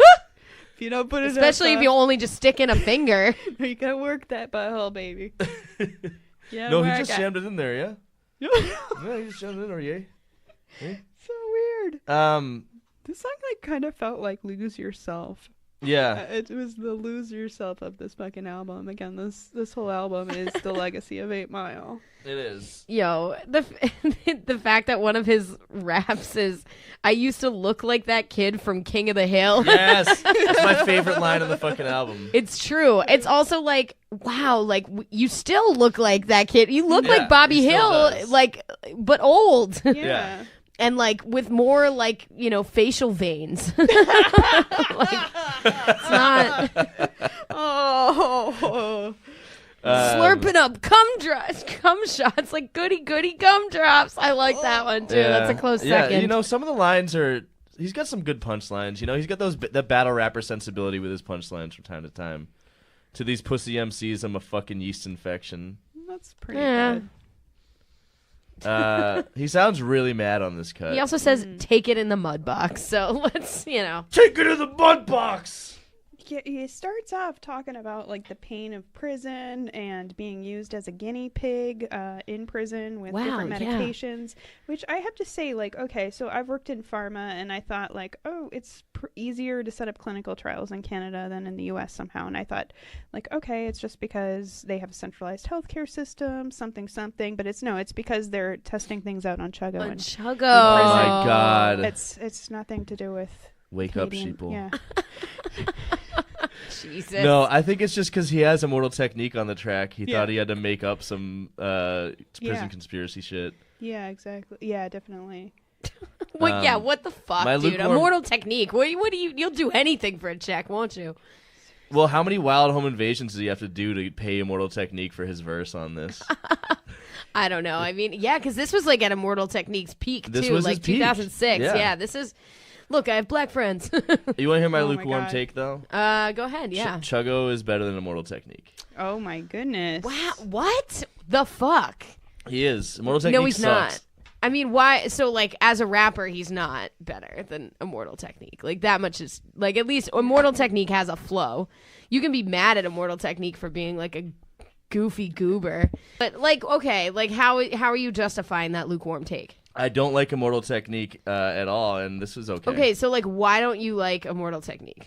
If you don't put it Especially if you only just stick in a finger. You gotta work that butthole, baby. Yeah, No, he just jammed it in there, yeah? Yeah, he just jammed it in there, yay. So weird. This song like kind of felt like Lose Yourself. Yeah. It was the Lose Yourself of this fucking album. Again, this whole album is the legacy of 8 Mile. It is. Yo, the fact that one of his raps is, I used to look like that kid from King of the Hill. Yes. That's my favorite line on the fucking album. It's true. It's also like, wow, like you still look like that kid. You look like Bobby Hill, like, but old. Yeah. And like with more like, facial veins. Like, it's not slurping up cum shots like goody goody gumdrops. I like that one too. Yeah. That's a close second. Some of the lines are, he's got some good punchlines. He's got the battle rapper sensibility with his punchlines from time to time. To these pussy MCs, I'm a fucking yeast infection. That's pretty good. He sounds really mad on this cut. He also says, take it in the mud box. So let's, Take it in the mud box! He starts off talking about like the pain of prison and being used as a guinea pig in prison with different medications, which I have to say, like, okay, so I've worked in pharma and I thought like, oh, it's easier to set up clinical trials in Canada than in the US somehow. And I thought like, okay, it's just because they have a centralized healthcare system, something, but it's because they're testing things out on Chuggo. On and Chuggo. Oh my God. It's nothing to do with Wake Canadian, up, sheeple. Yeah. Jesus. No, I think it's just because he has Immortal Technique on the track. He thought he had to make up some prison conspiracy shit. Yeah, exactly. Yeah, definitely. What the fuck, dude? lukewarm... Immortal Technique. What do you'll do anything for a check, won't you? Well, how many Wild Home Invasions does he have to do to pay Immortal Technique for his verse on this? I don't know. I mean, yeah, because this was like at Immortal Technique's peak, this too. Was like his peak. 2006. Yeah, this is... Look, I have black friends. You want to hear my Oh my lukewarm God. take, though? Go ahead, yeah. Chuggo is better than Immortal Technique. Oh my goodness. Wow, what the fuck? He is. Immortal Technique No, he's sucks. not. I mean, why? So, like, as a rapper, he's not better than Immortal Technique. Like, that much is... Like, at least Immortal Technique has a flow. You can be mad at Immortal Technique for being, like, a goofy goober. But, like, okay, like, how are you justifying that lukewarm take? I don't like Immortal Technique at all, and this was okay. Okay, so, like, why don't you like Immortal Technique?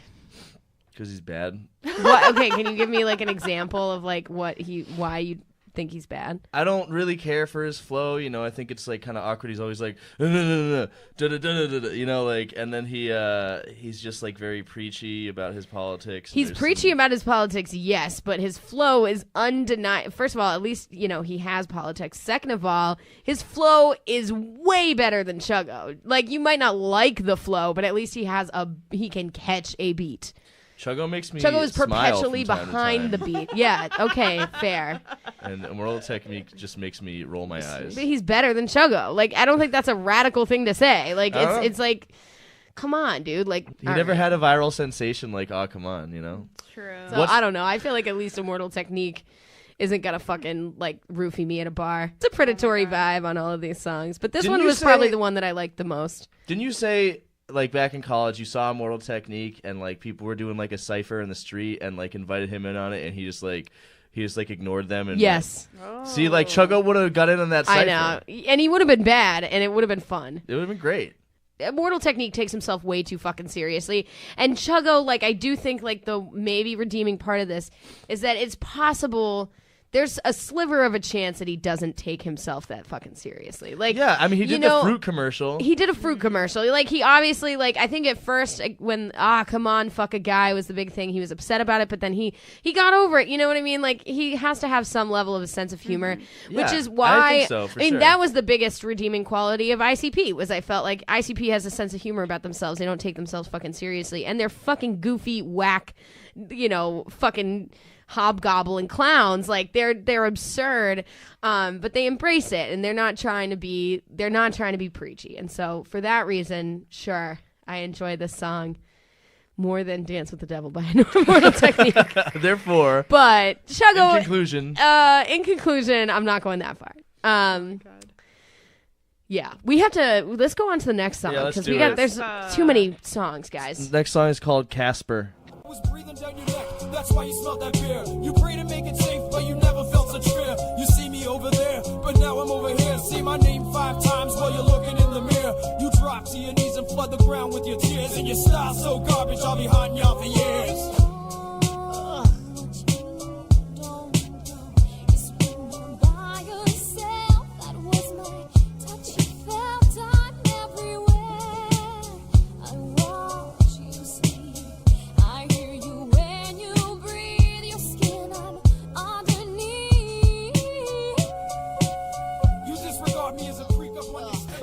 Because he's bad. What? Okay, can you give me, like, an example of, like, why you think he's bad? I don't really care for his flow. I think it's, like, kind of awkward. He's always like, like, and then he's just, like, very preachy about his politics. He's preachy about his politics, yes, but his flow is undeniable. First of all, at least, he has politics. Second of all, his flow is way better than Chuggo. Like, you might not like the flow, but at least he can catch a beat. Chuggo is perpetually behind the beat. Yeah, okay, fair. And Immortal Technique just makes me roll my eyes. But he's better than Chuggo. Like, I don't think that's a radical thing to say. Like, it's like, come on, dude. Like, he never had a viral sensation like, oh, come on, True. So, I don't know. I feel like at least Immortal Technique isn't gonna fucking, like, roofie me at a bar. It's a predatory vibe on all of these songs. But this one was probably the one that I liked the most. Didn't you say... Like, back in college, you saw Immortal Technique, and, like, people were doing, like, a cypher in the street and, like, invited him in on it, and he just ignored them. And yes. Like, see, like, Chuggo would have got in on that cypher. I know. And he would have been bad, and it would have been fun. It would have been great. Immortal Technique takes himself way too fucking seriously. And Chuggo, like, I do think, like, the maybe redeeming part of this is that it's possible there's a sliver of a chance that he doesn't take himself that fucking seriously. Like, yeah, I mean, he did the fruit commercial. He did a fruit commercial. Like, he obviously, like, I think at first, like, when, come on, fuck a guy was the big thing, he was upset about it, but then he got over it, you know what I mean? Like, he has to have some level of a sense of humor, which is why, I think so, for sure. that was the biggest redeeming quality of ICP, was I felt like ICP has a sense of humor about themselves. They don't take themselves fucking seriously, and they're fucking goofy, whack, fucking hobgoblin clowns. Like, they're absurd, but they embrace it, and they're not trying to be preachy. And so for that reason, sure, I enjoy this song more than Dance with the Devil by Immortal Technique. Therefore, but Chuggo, in conclusion, I'm not going that far. Yeah, we have to. Let's go on to the next song because there's too many songs, guys. Next song is called Casper. Was breathing down your neck, that's why you smelled that beer. You pray to make it safe, but you never felt such fear. You see me over there, but now I'm over here. Say my name 5 times while you're looking in the mirror. You drop to your knees and flood the ground with your tears. And your style so garbage, I'll be haunting y'all for years.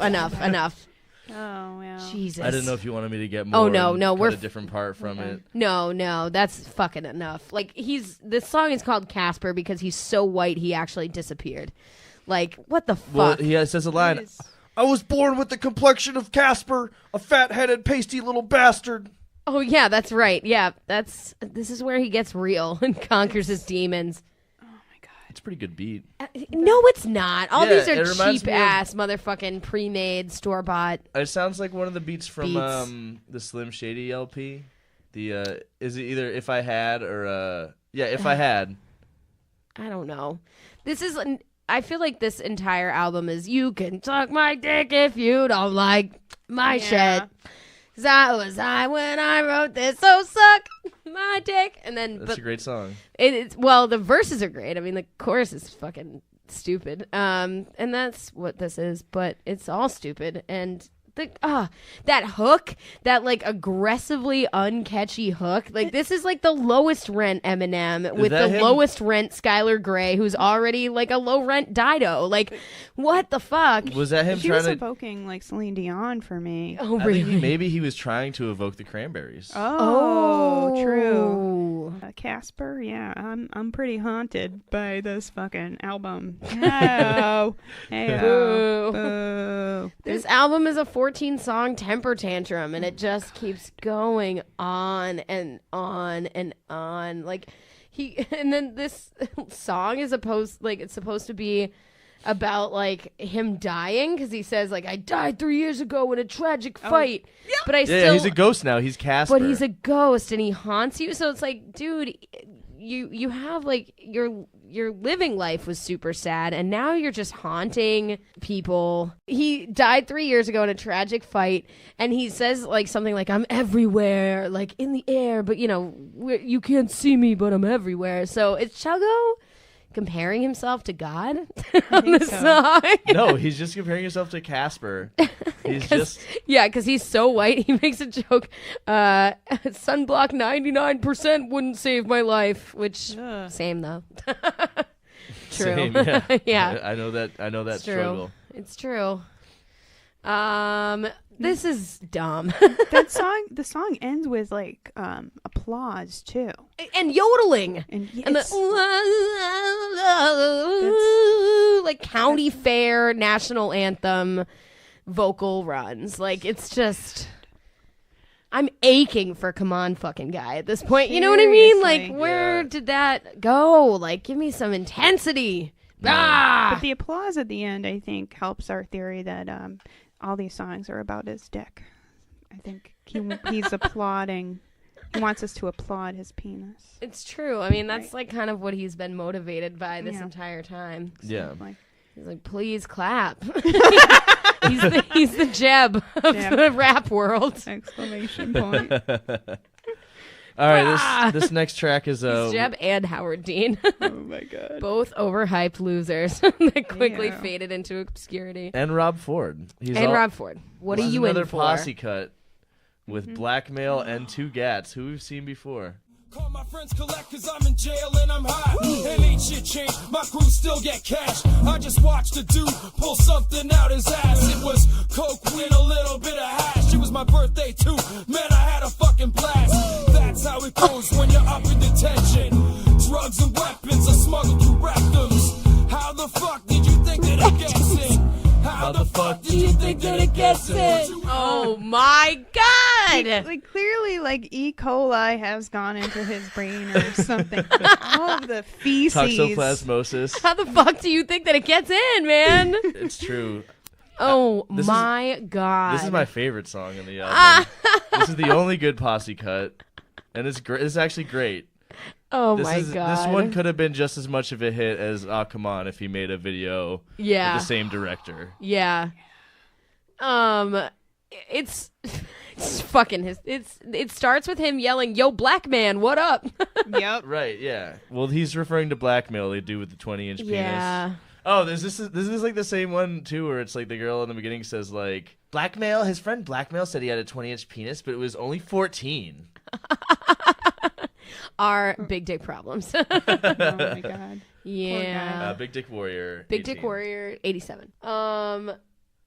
Enough. Oh, yeah. Jesus. I didn't know if you wanted me to get more. Oh, no, we're a different part from it. No, that's fucking enough. Like, this song is called Casper because he's so white he actually disappeared. Like, what the fuck? Well, he says a line. I was born with the complexion of Casper, a fat-headed, pasty little bastard. Oh, yeah, that's right. Yeah, this is where he gets real and conquers his demons. It's a pretty good beat. No, it's not. All these are it reminds me cheap-ass motherfucking pre-made, store-bought. It sounds like one of the beats from the Slim Shady LP. Is it either If I Had or If I Had. I don't know. I feel like this entire album is you can suck my dick if you don't like my shit. 'Cause I was high when I wrote this, so suck my dick. And then That's a great song. The verses are great. I mean, the chorus is fucking stupid. And that's what this is, but it's all stupid. And that hook, that like aggressively uncatchy hook, like this is like the lowest rent Eminem with the lowest rent Skylar Grey, who's already like a low rent Dido. Like, what the fuck? Was that him She trying was to evoking like Celine Dion for me. Oh, really? I think maybe he was trying to evoke the Cranberries. Oh, true. Casper, yeah, I'm pretty haunted by this fucking album. No. Boo. Boo. This album is a 14-song temper tantrum, and it just keeps going on and on and on. Like, and then this song is it's supposed to be about like him dying, because he says like, I died 3 years ago in a tragic fight, but he's a ghost now. He's Casper, but he's a ghost and he haunts you. So it's like, dude, you have like your living life was super sad, and now you're just haunting people. He died 3 years ago in a tragic fight, and he says like something like, I'm everywhere, like in the air, but you can't see me, but I'm everywhere. So it's Chuggo comparing himself to God on the song. No, he's just comparing himself to Casper. He's just because he's so white. He makes a joke. Sunblock 99% wouldn't save my life. Which same though. True. Same, yeah. Yeah. I know that. It's struggle. True. It's true. This is dumb. The song ends with like applause too, and yodeling, and like county fair national anthem vocal runs. Like, it's just, I'm aching for Come On Fucking Guy at this point. You know what I mean? Like, where did that go? Like, give me some intensity. But the applause at the end, I think, helps our theory that all these songs are about his dick. I think he's applauding. He wants us to applaud his penis. It's true. I mean, that's like kind of what he's been motivated by this entire time. Yeah. He's like, please clap. He's the Jeb of the rap world. Exclamation point. All right, this next track is He's Jeb and Howard Dean. Oh my god. Both overhyped losers that quickly Yeah. faded into obscurity. and Rob Ford. Rob Ford. What This are is you in another for? posse cut with blackmail and two gats, who we've seen before. Call my friends collect cause I'm in jail and I'm high. And ain't shit changed, my crew still get cash. I just watched a dude pull something out his ass. It was coke with a little bit of hash. It was my birthday too, man I had a fucking blast. That's how it goes when you're up in detention. Drugs and weapons are smuggled through rectums. How the fuck did you think that it gets in? How the fuck did you think that it gets in? Oh my god! Like clearly, like E. coli has gone into his brain or something. All of the feces. Toxoplasmosis. How the fuck do you think that it gets in, man? It's true. Oh This is- my god! This is my favorite song in the album. This is the only good posse cut, and it's great. It's actually great. Oh This my god! This one could have been just as much of a hit as "Ah Come On" if he made a video Yeah. with the same director. Yeah. It's fucking it starts with him yelling, "Yo, black man, what up?" Yep. Right? Yeah. Well, he's referring to blackmail they do with the 20-inch Yeah. penis. Oh, this is like the same one too, where it's like the girl in the beginning says like blackmail. His friend blackmail said he had a 20-inch penis, but it was only 14. Our big dick problems. Oh my god. Yeah. Big Dick Warrior. Big 18. Dick Warrior 87.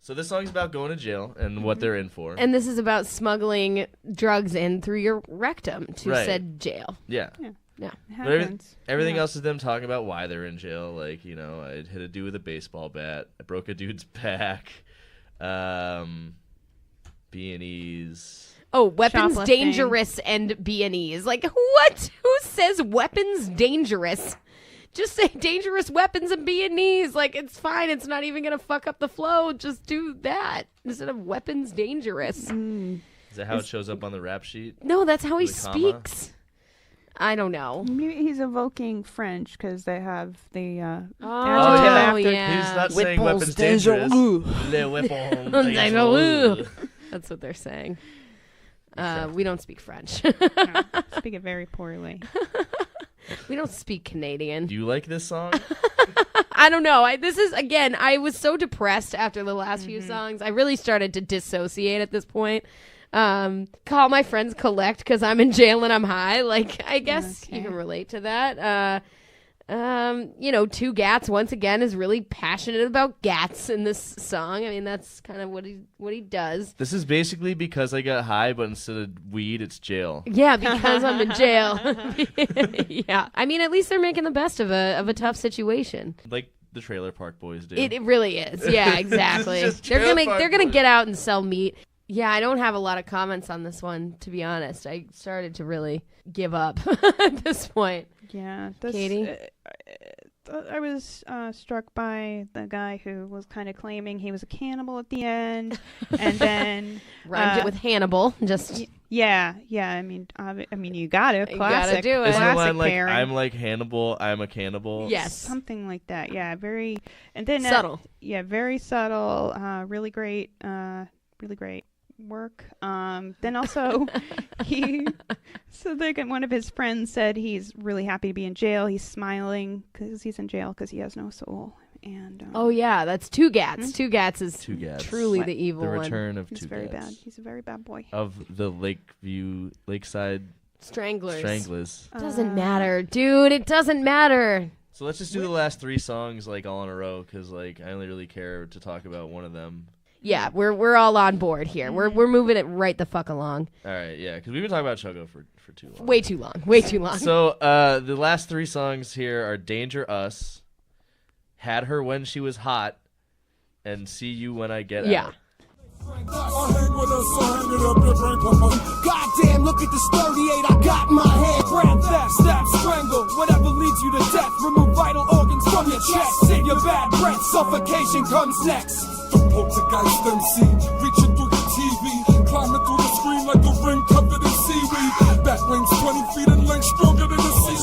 So this song's about going to jail and what they're in for. And this is about smuggling drugs in through your rectum to Right. said jail. Yeah. Yeah. It But happens. everything Yeah. else is them talking about why they're in jail. Like, you know, I hit a dude with a baseball bat. I broke a dude's back. B&Es. Oh, weapons Shoplifting. dangerous and B&Es. Like, what? Who says weapons dangerous? Just say dangerous weapons and B&Es. Like, it's fine. It's not even going to fuck up the flow. Just do that instead of weapons dangerous. Is that how it shows up on the rap sheet? No, that's how he With a comma? speaks. I don't know. Maybe he's evoking French because they have the adjective yeah. after. He's not saying weapons dangerous. Le weapon Dangereux. dangereux. That's what they're saying. We don't speak French. No, speak it very poorly. We don't speak Canadian. Do you like this song? I don't know. I was so depressed after the last few songs. I really started to dissociate at this point. Call my friends collect because I'm in jail and I'm high. Like, I guess you can relate to that. Two Gats once again is really passionate about gats in this song. I mean, that's kind of what he does. This is basically because I got high, but instead of weed, it's jail. Yeah, because I'm in jail. Yeah, I mean, at least they're making the best of a tough situation. Like the Trailer Park Boys do. It really is. Yeah, exactly. Just they're Trailer gonna Park they're gonna Boys. get out and sell meat. Yeah, I don't have a lot of comments on this one, to be honest. I started to really give up at this point. Yeah. Katie? I was struck by the guy who was kind of claiming he was a cannibal at the end, and then Rhymed it with Hannibal. Just yeah. I mean, you got it. You Classic. gotta do it. Isn't the Classic line like, pairing. I'm like Hannibal, I'm a cannibal? yes, Something like that. Yeah. Very. And then subtle. Yeah. Very subtle. Really great. Really great work. Then also one of his friends said he's really happy to be in jail. He's smiling because he's in jail because he has no soul. And Oh yeah, that's Two Gats. Two Gats is Two Gats. truly the evil The one. return of he's Two very Gats. bad. He's a very bad boy. Of the Lakeside Stranglers. Stranglers. Doesn't matter, dude. It doesn't matter. So let's just do the last three songs like all in a row because like I only really care to talk about one of them. Yeah, we're all on board here. We're moving it right the fuck along. All right, yeah, because we've been talking about Chuggo for too long. Way too long. Way too long. So the last three songs here are Danger Us, Had Her When She Was Hot, and See You When I Get Yeah. Out. Goddamn, look at this 38 I got in my hand. Grand theft, stab, strangle, whatever leads you to death. Remove vital organs from your chest. In your bad breath, suffocation comes next. The poltergeist MC, reaching through the TV, climbing through the screen like a ring covered in seaweed. Bat wings 20 feet in length, stronger than a sea.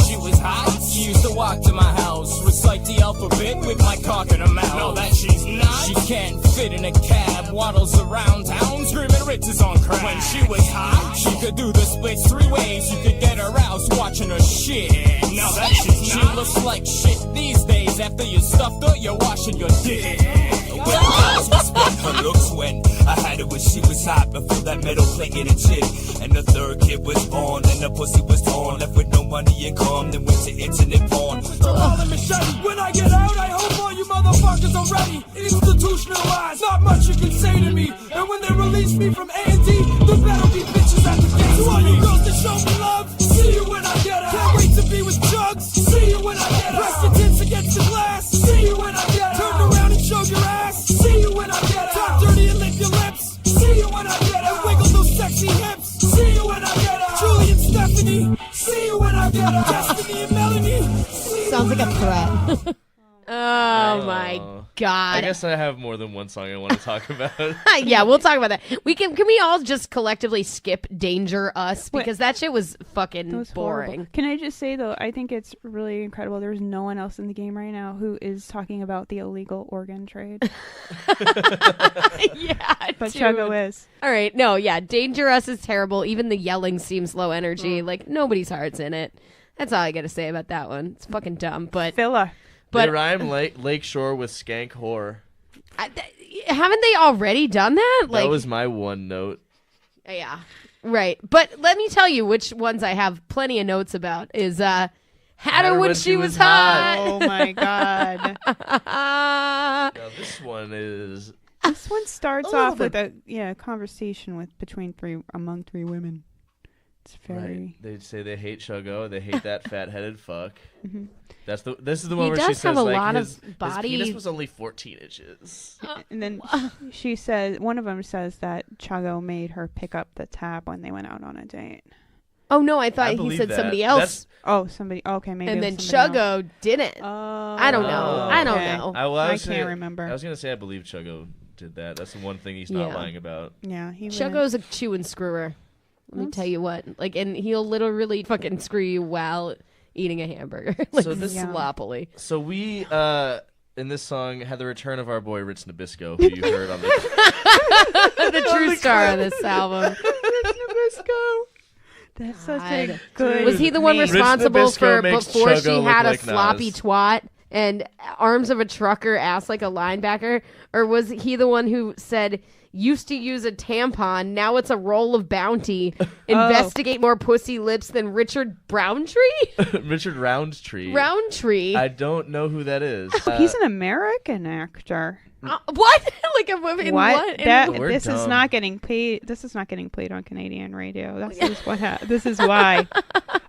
She was hot. She used to walk to my house, recite the the alphabet with my cock in her mouth. No, that she's not. She can't fit in a cab, waddles around town, screaming riches on crack. When she was hot, she could do the splits 3 ways. You could get her out watching her shit. Now that she's not. She looks like shit these days. After you stuffed her, you're washing your dick. When girls respect her looks when I had her when she was hot before that metal plate in a chip. And the 3rd kid was born and the pussy was torn. Left with no money and calm, then went to internet porn. So all the machete. When I get out, I hope all you motherfuckers are ready. Institutionalized, not much you can say to me. And when they release me from A&D, there better be bitches at the gate. To all you girls that show me love, see you when I get out. Can't wait to be with Chugs, see you when I get out. Press your tits against the glass, see you when I get out. Turn around and show your ass, see you when I get out. Talk dirty and lick your lips, see you when I get out. And wiggle those sexy hips, see you when I get out. Julie and Stephanie, see you when I get out. Destiny and Melanie, see Sounds like a threat. Oh my God. I guess I have more than one song I want to talk about. Yeah, we'll talk about that. Can we all just collectively skip Danger Us? Because that shit was fucking That was boring. horrible. Can I just say, though, I think it's really incredible. There's no one else in the game right now who is talking about the illegal organ trade. Yeah, But dude. Chuggo is. All right, no, yeah, Danger Us is terrible. Even the yelling seems low energy. Like, nobody's heart's in it. That's all I got to say about that one. It's fucking dumb, but... Filler. They rhyme Lakeshore with skank whore. Haven't they already done that? That was my one note. Yeah, right. But let me tell you which ones I have plenty of notes about is Had Her When She Was Hot. Oh, my God. Now, this one is... This one starts off with a conversation among three women. It's very... Right. They say they hate Chuggo. They hate that fat-headed fuck. Mm-hmm. This is the one where she does says have a like lot his of body. penis was only 14 inches. And then she says, one of them says that Chuggo made her pick up the tab when they went out on a date. Oh, no, I thought he believe said that. somebody else. Somebody. Okay, maybe. And it then was somebody else. Chuggo didn't. I don't know. I don't know. I can't remember. I was going to say I believe Chuggo did that. That's the one thing he's not lying about. Yeah, Chuggo's a chew and screwer. Let me tell you what. And he'll literally fucking screw you while eating a hamburger. Sloppily. So we, in this song, had the return of our boy Rich Nabisco, who you heard on the true star of this album. Rich Nabisco. That's such a good Was he the one name. responsible for before Chuggo she look had like a sloppy Nas. twat and arms of a trucker, ass like a linebacker? Or was he the one who said, used to use a tampon, now it's a roll of Bounty, investigate more pussy lips than Richard Browntree? Richard Roundtree. Roundtree? I don't know who that is. He's an American actor. What? Like a movie in what? This is not getting paid. This is not getting played on Canadian radio. This is why.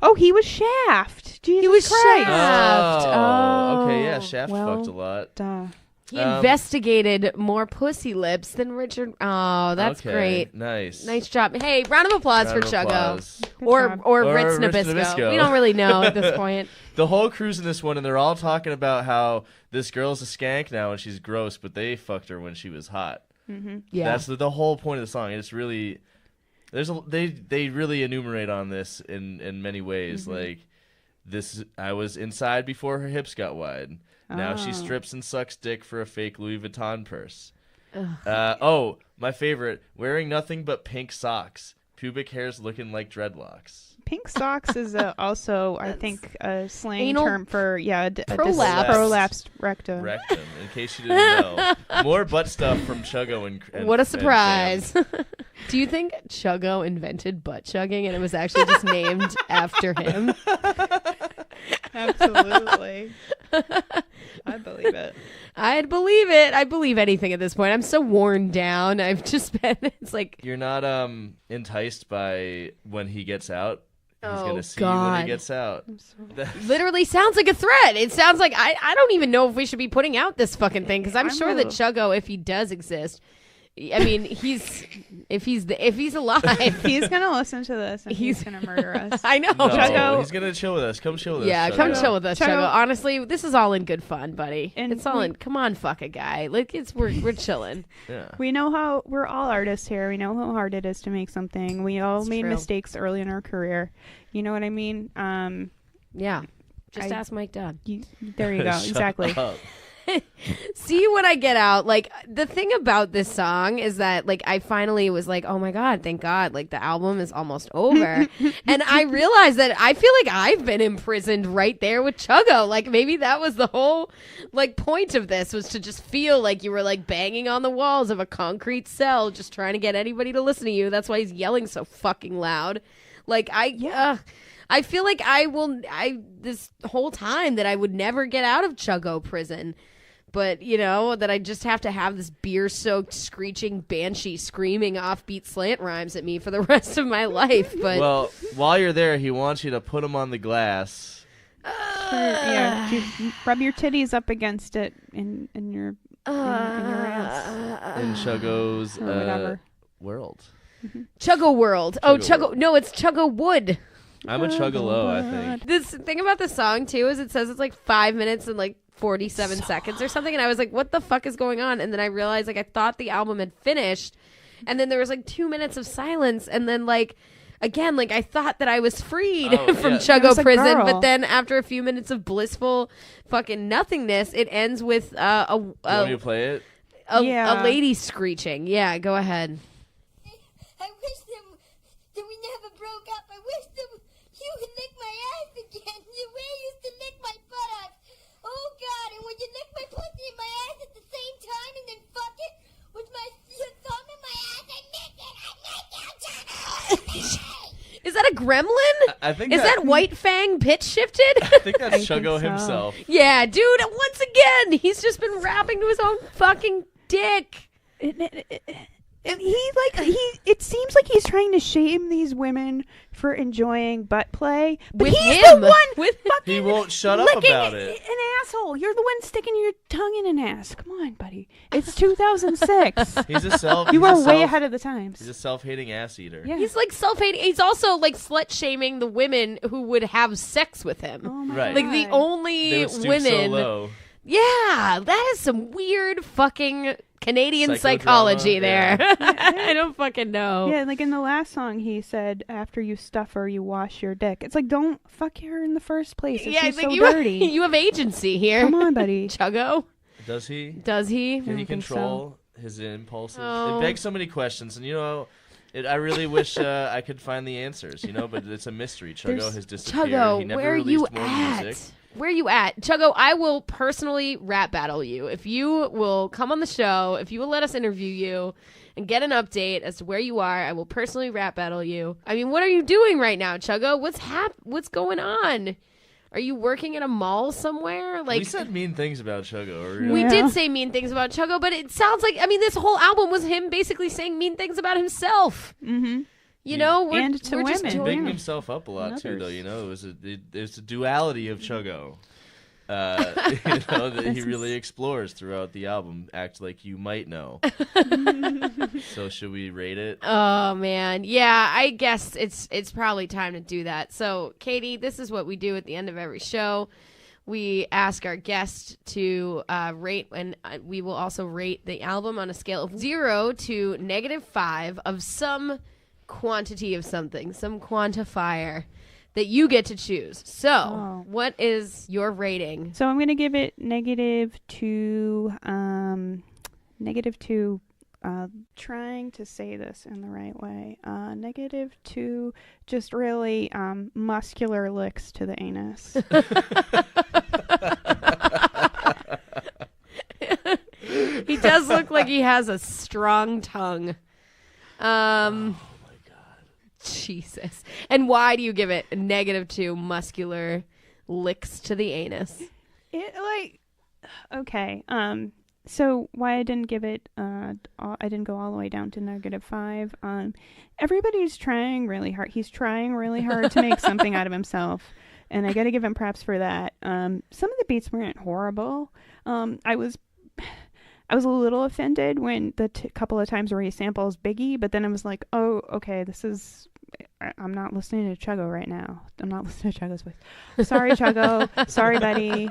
Oh, he was Shaft. Jesus He was Christ. Shaft. Okay, yeah, Shaft fucked a lot. Duh. He investigated more pussy lips than Richard. Oh, that's great. Nice. Nice job. Hey, round of applause for Chuggo. Job. Or Or Ritz Rich Nabisco. Nabisco. We don't really know at this point. The whole crew's in this one, and they're all talking about how this girl's a skank now and she's gross, but they fucked her when she was hot. Mm-hmm. Yeah. That's the whole point of the song. It's really they really enumerate on this in many ways. Mm-hmm. Like this, I was inside before her hips got wide. Now she Oh. strips and sucks dick for a fake Louis Vuitton purse. My favorite, wearing nothing but pink socks. Pubic hairs looking like dreadlocks. Pink socks is also, I think, a slang Anal term for prolapsed rectum. Rectum, in case you didn't know. More butt stuff from Chuggo and What a and surprise. Sam. Do you think Chuggo invented butt chugging and it was actually just named after him? Absolutely. I believe it. I'd believe it. I believe anything at this point. I'm so worn down. I've just been, it's like. You're not enticed by when he gets out. He's gonna see you when God. he gets out. Literally sounds like a threat. It sounds like I don't even know if we should be putting out this fucking thing because I'm sure that Chuggo, if he does exist, I mean, if he's alive, he's gonna listen to this and he's gonna murder us. I know. No, Chuggo. he's gonna chill with us. Come chill with us. Yeah, Chuggo. come chill with us, Chuggo. Chuggo. Honestly, this is all in good fun, buddy. And it's all in. Come on, fuck a guy. Like we're chilling. Yeah. We know how we're all artists here. We know how hard it is to make something. We all made true. mistakes early in our career. You know what I mean? Yeah. Just ask Mike Dunn. There you go. Shut Exactly. up. See what I get out. Like, the thing about this song is that, like, I finally was like, oh my God, thank God. Like, the album is almost over. And I realized that I feel like I've been imprisoned right there with Chuggo. Like, maybe that was the whole, like, point of this, was to just feel like you were, like, banging on the walls of a concrete cell just trying to get anybody to listen to you. That's why he's yelling so fucking loud. Like, I feel like this whole time that I would never get out of Chuggo prison. But, you know, that I just have to have this beer-soaked, screeching banshee screaming offbeat slant rhymes at me for the rest of my life. But Well, while you're there, he wants you to put him on the glass. You rub your titties up against it in your ass. In Chuggo's Or whatever. world. Chuggo World. Oh, Chuggo Chuggo. World. No, it's Chuggo Wood. I'm a Chuggalo, I think. This thing about the song, too, is it says it's like 5 minutes and like 47 seconds or something. And I was like, what the fuck is going on? And then I realized, like, I thought the album had finished. And then there was like 2 minutes of silence. And then, like, again, like, I thought that I was freed from Chuggo was a prison. girl. But then after a few minutes of blissful fucking nothingness, it ends with You want me to play it? a Yeah. lady screeching. Yeah, go ahead. I wish that we never broke up. I wish that you could lick my ass again the way you used to lick my buttocks. Oh, God, and when you lick my pussy and my ass at the same time and then fuck it with your thumb in my ass, I miss it. I miss you, Is that a gremlin? I think Is that White Fang pitch shifted? I think that's I think Chuggo so. himself. Yeah, dude, once again, he's just been rapping to his own fucking dick. It seems like he's trying to shame these women for enjoying butt play, but With he's him. the one With fucking He won't shut up licking about it. an asshole. You're the one sticking your tongue in an ass. Come on, buddy. It's 2006. He's a You are way ahead of the times. He's a self-hating ass eater. Yeah. He's like self-hating. He's also like slut-shaming the women who would have sex with him. Oh my Right. Like the God. only They would stoop women. so low. Yeah, that is some weird fucking Canadian Psychodrama, psychology there. yeah. I don't fucking know. Yeah, like in the last song, he said, "After you stuff her, you wash your dick." It's like, don't fuck her in the first place. If Yeah, she's like so you, dirty. you have agency here. Come on, buddy. Chuggo. Does he? Does he? Can he don't think so. control his impulses? Oh. It begs so many questions, and you know, I really wish I could find the answers. You know, but it's a mystery. Chuggo There's- has disappeared. He Chuggo, never where are released you more at? music. Where you at? Chuggo, I will personally rap battle you. If you will come on the show, if you will let us interview you and get an update as to where you are, I will personally rap battle you. I mean, what are you doing right now, Chuggo? What's going on? Are you working at a mall somewhere? Like We said mean things about Chuggo. Or we Yeah. did say mean things about Chuggo, but it sounds like, I mean, this whole album was him basically saying mean things about himself. Mm-hmm. You know, we're, And to we're just women. bigging doing himself up a lot And too, though. others. You know, there's a duality of Chuggo. You know, that he really explores throughout the album. Act like you might know. So should we rate it? Oh man, yeah. I guess it's probably time to do that. So, Katie, this is what we do at the end of every show. We ask our guest to rate, and we will also rate the album on a scale of 0 to -5 of some quantity of something, some quantifier that you get to choose. So, Oh. what is your rating? So I'm gonna give it -2. -2. Trying to say this in the right way. -2. Just really muscular licks to the anus. He does look like he has a strong tongue. Oh my god. Jesus. And why do you give it a -2 muscular licks to the anus? Okay. So why I didn't give it I didn't go all the way down to -5. Everybody's trying really hard. He's trying really hard to make something out of himself, and I got to give him props for that. Some of the beats weren't horrible. I was a little offended when the couple of times where he samples Biggie, but then I was like, oh, okay, this is I'm not listening to Chuggo right now. I'm not listening to Chuggo's voice. Sorry, Chuggo. Sorry, buddy.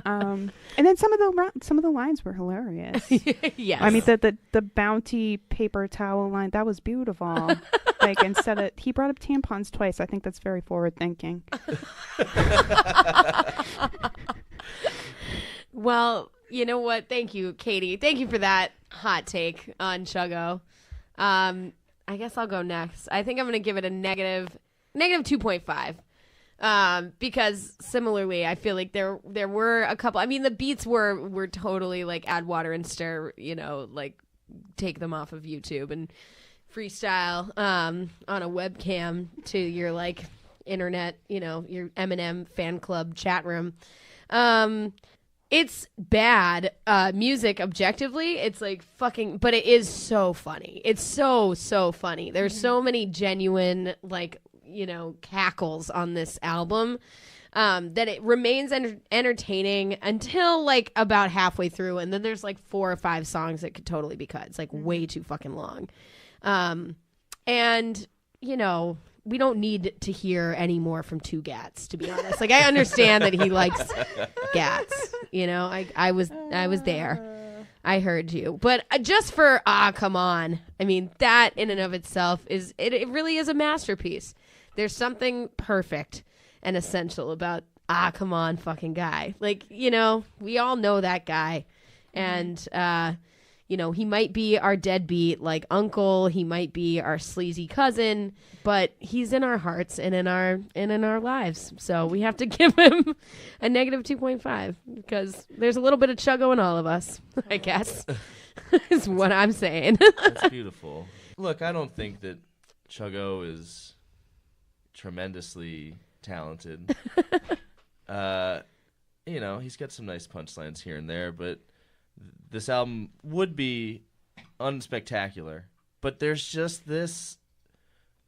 And then some of the lines were hilarious. Yes. I mean, the bounty paper towel line, that was beautiful. Like, instead of, he brought up tampons twice. I think that's very forward thinking. Well, you know what? Thank you, Katie. Thank you for that hot take on Chuggo. I guess I'll go next. I think I'm going to give it a negative 2.5. Because similarly, I feel like there were a couple. I mean, the beats were totally like add water and stir, like take them off of YouTube and freestyle on a webcam to your like internet, your Eminem fan club chat room. It's bad music objectively. It's like fucking, but it is so funny. It's so funny. There's so many genuine like, cackles on this album that it remains entertaining until like about halfway through. And then there's like 4 or 5 songs that could totally be cut. It's like way too fucking long. And, we don't need to hear any more from Two Gats, to be honest. Like, I understand that he likes Gats. I was there. I heard you. But just for, come on. I mean, that in and of itself it really is a masterpiece. There's something perfect and essential about, come on, fucking guy. Like, we all know that guy. And, he might be our deadbeat, like, uncle. He might be our sleazy cousin, but he's in our hearts and in our lives. So we have to give him a negative 2.5 because there's a little bit of Chuggo in all of us, I guess, is what I'm saying. That's beautiful. Look, I don't think that Chuggo is tremendously talented. He's got some nice punchlines here and there, but this album would be unspectacular, but there's just this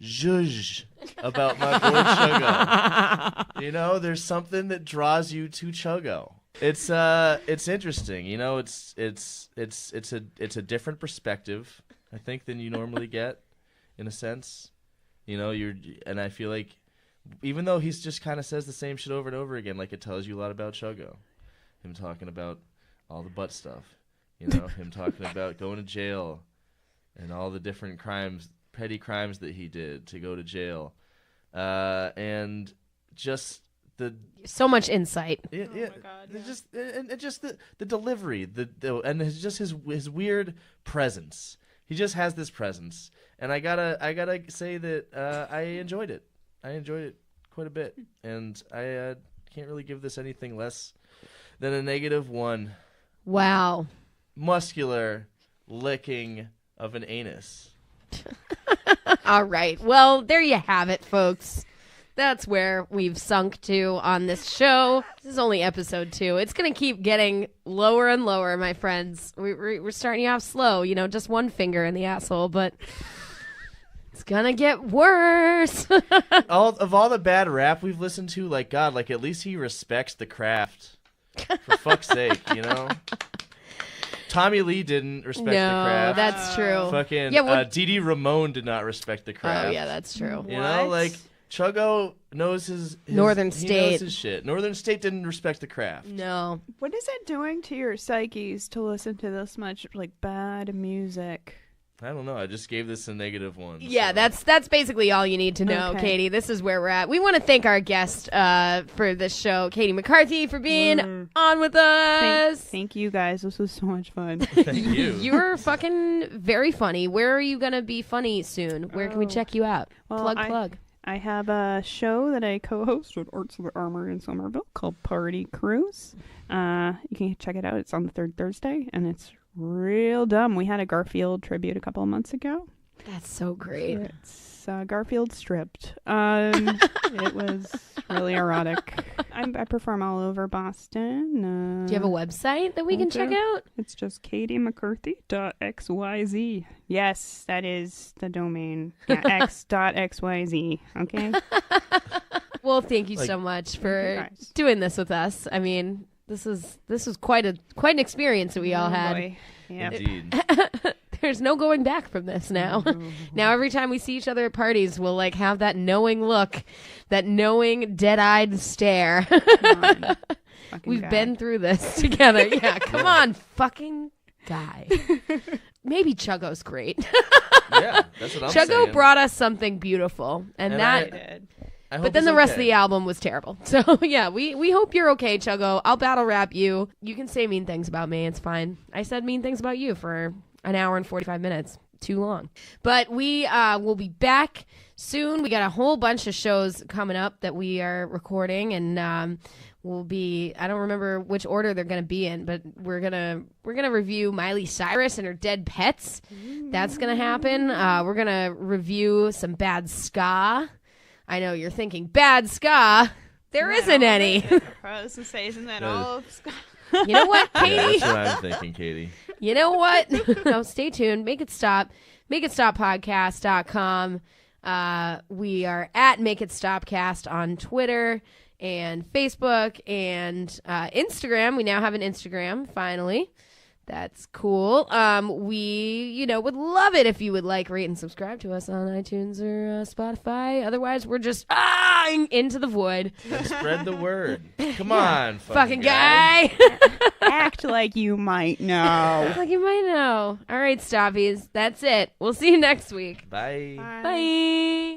zhuzh about my boy Chuggo. There's something that draws you to Chuggo. It's interesting. It's a different perspective, I think, than you normally get, in a sense. And I feel like even though he's just kind of says the same shit over and over again, like it tells you a lot about Chuggo. Him talking about all the butt stuff, him talking about going to jail and all the different crimes, petty crimes that he did to go to jail. And just so much insight. Oh my God, yeah. Just the delivery, and his weird presence. He just has this presence. And I gotta say that I enjoyed it. I enjoyed it quite a bit. And I can't really give this anything less than a -1. Wow. Muscular licking of an anus. All right. Well, there you have it, folks. That's where we've sunk to on this show. This is only episode 2. It's going to keep getting lower and lower, my friends. We're starting off slow, just one finger in the asshole, but it's going to get worse. Of all the bad rap we've listened to, like, God, like, at least he respects the craft. For fuck's sake, Tommy Lee didn't respect the craft. No, that's true. Fucking Dee Ramone did not respect the craft. Oh, yeah, that's true. Like, Chuggo knows his Northern State. He knows his shit. Northern State didn't respect the craft. No. What is it doing to your psyches to listen to this much, like, bad music? I don't know. I just gave this a -1. Yeah, so. that's basically all you need to know, Okay. Katie. This is where we're at. We want to thank our guest for this show, Katie McCarthy, for being on with us. Thank you, guys. This was so much fun. Thank you. You were fucking very funny. Where are you going to be funny soon? Where can we check you out? Well, Plug. I have a show that I co-host with Arts of the Armor in Somerville called Party Cruise. You can check it out. It's on the 3rd Thursday, and it's real dumb. We had a Garfield tribute a couple of months ago. That's so great. It's Garfield stripped. It was really erotic. I perform all over Boston. Do you have a website that we can check out? It's just katiemccarthy.xyz. Yes, that is the domain. Yeah, x.xyz. Okay? Well, thank you so much for doing this with us. I mean, this was quite an experience that we all had. Boy. Yep. Indeed. There's no going back from this now. Now every time we see each other at parties, we'll like have that knowing look, that knowing dead-eyed stare. We've been through this together. Yeah, come on, fucking guy. Maybe Chuggo's great. Yeah, that's what I'm saying. Chuggo brought us something beautiful, and that. But then the rest of the album was terrible. So yeah, we hope you're okay, Chuggo. I'll battle rap you. You can say mean things about me. It's fine. I said mean things about you for an hour and 45 minutes. Too long. But we will be back soon. We got a whole bunch of shows coming up that we are recording, and we'll be, I don't remember which order they're going to be in, but we're going to review Miley Cyrus and her dead pets. That's going to happen. We're going to review some bad ska. I know you're thinking bad ska. There isn't any. I was going to say, isn't that all of ska? You know what, Katie? Yeah, that's what I'm thinking, Katie. You know what? No, stay tuned. Make It Stop. MakeItStopPodcast.com. We are at Make It Stopcast on Twitter and Facebook and Instagram. We now have an Instagram, finally. That's cool. We, would love it if you would like, rate, and subscribe to us on iTunes or Spotify. Otherwise, we're just into the void. And spread the word. Come on, fucking guy. Act like you might know. Act like you might know. All right, Stoppies. That's it. We'll see you next week. Bye. Bye.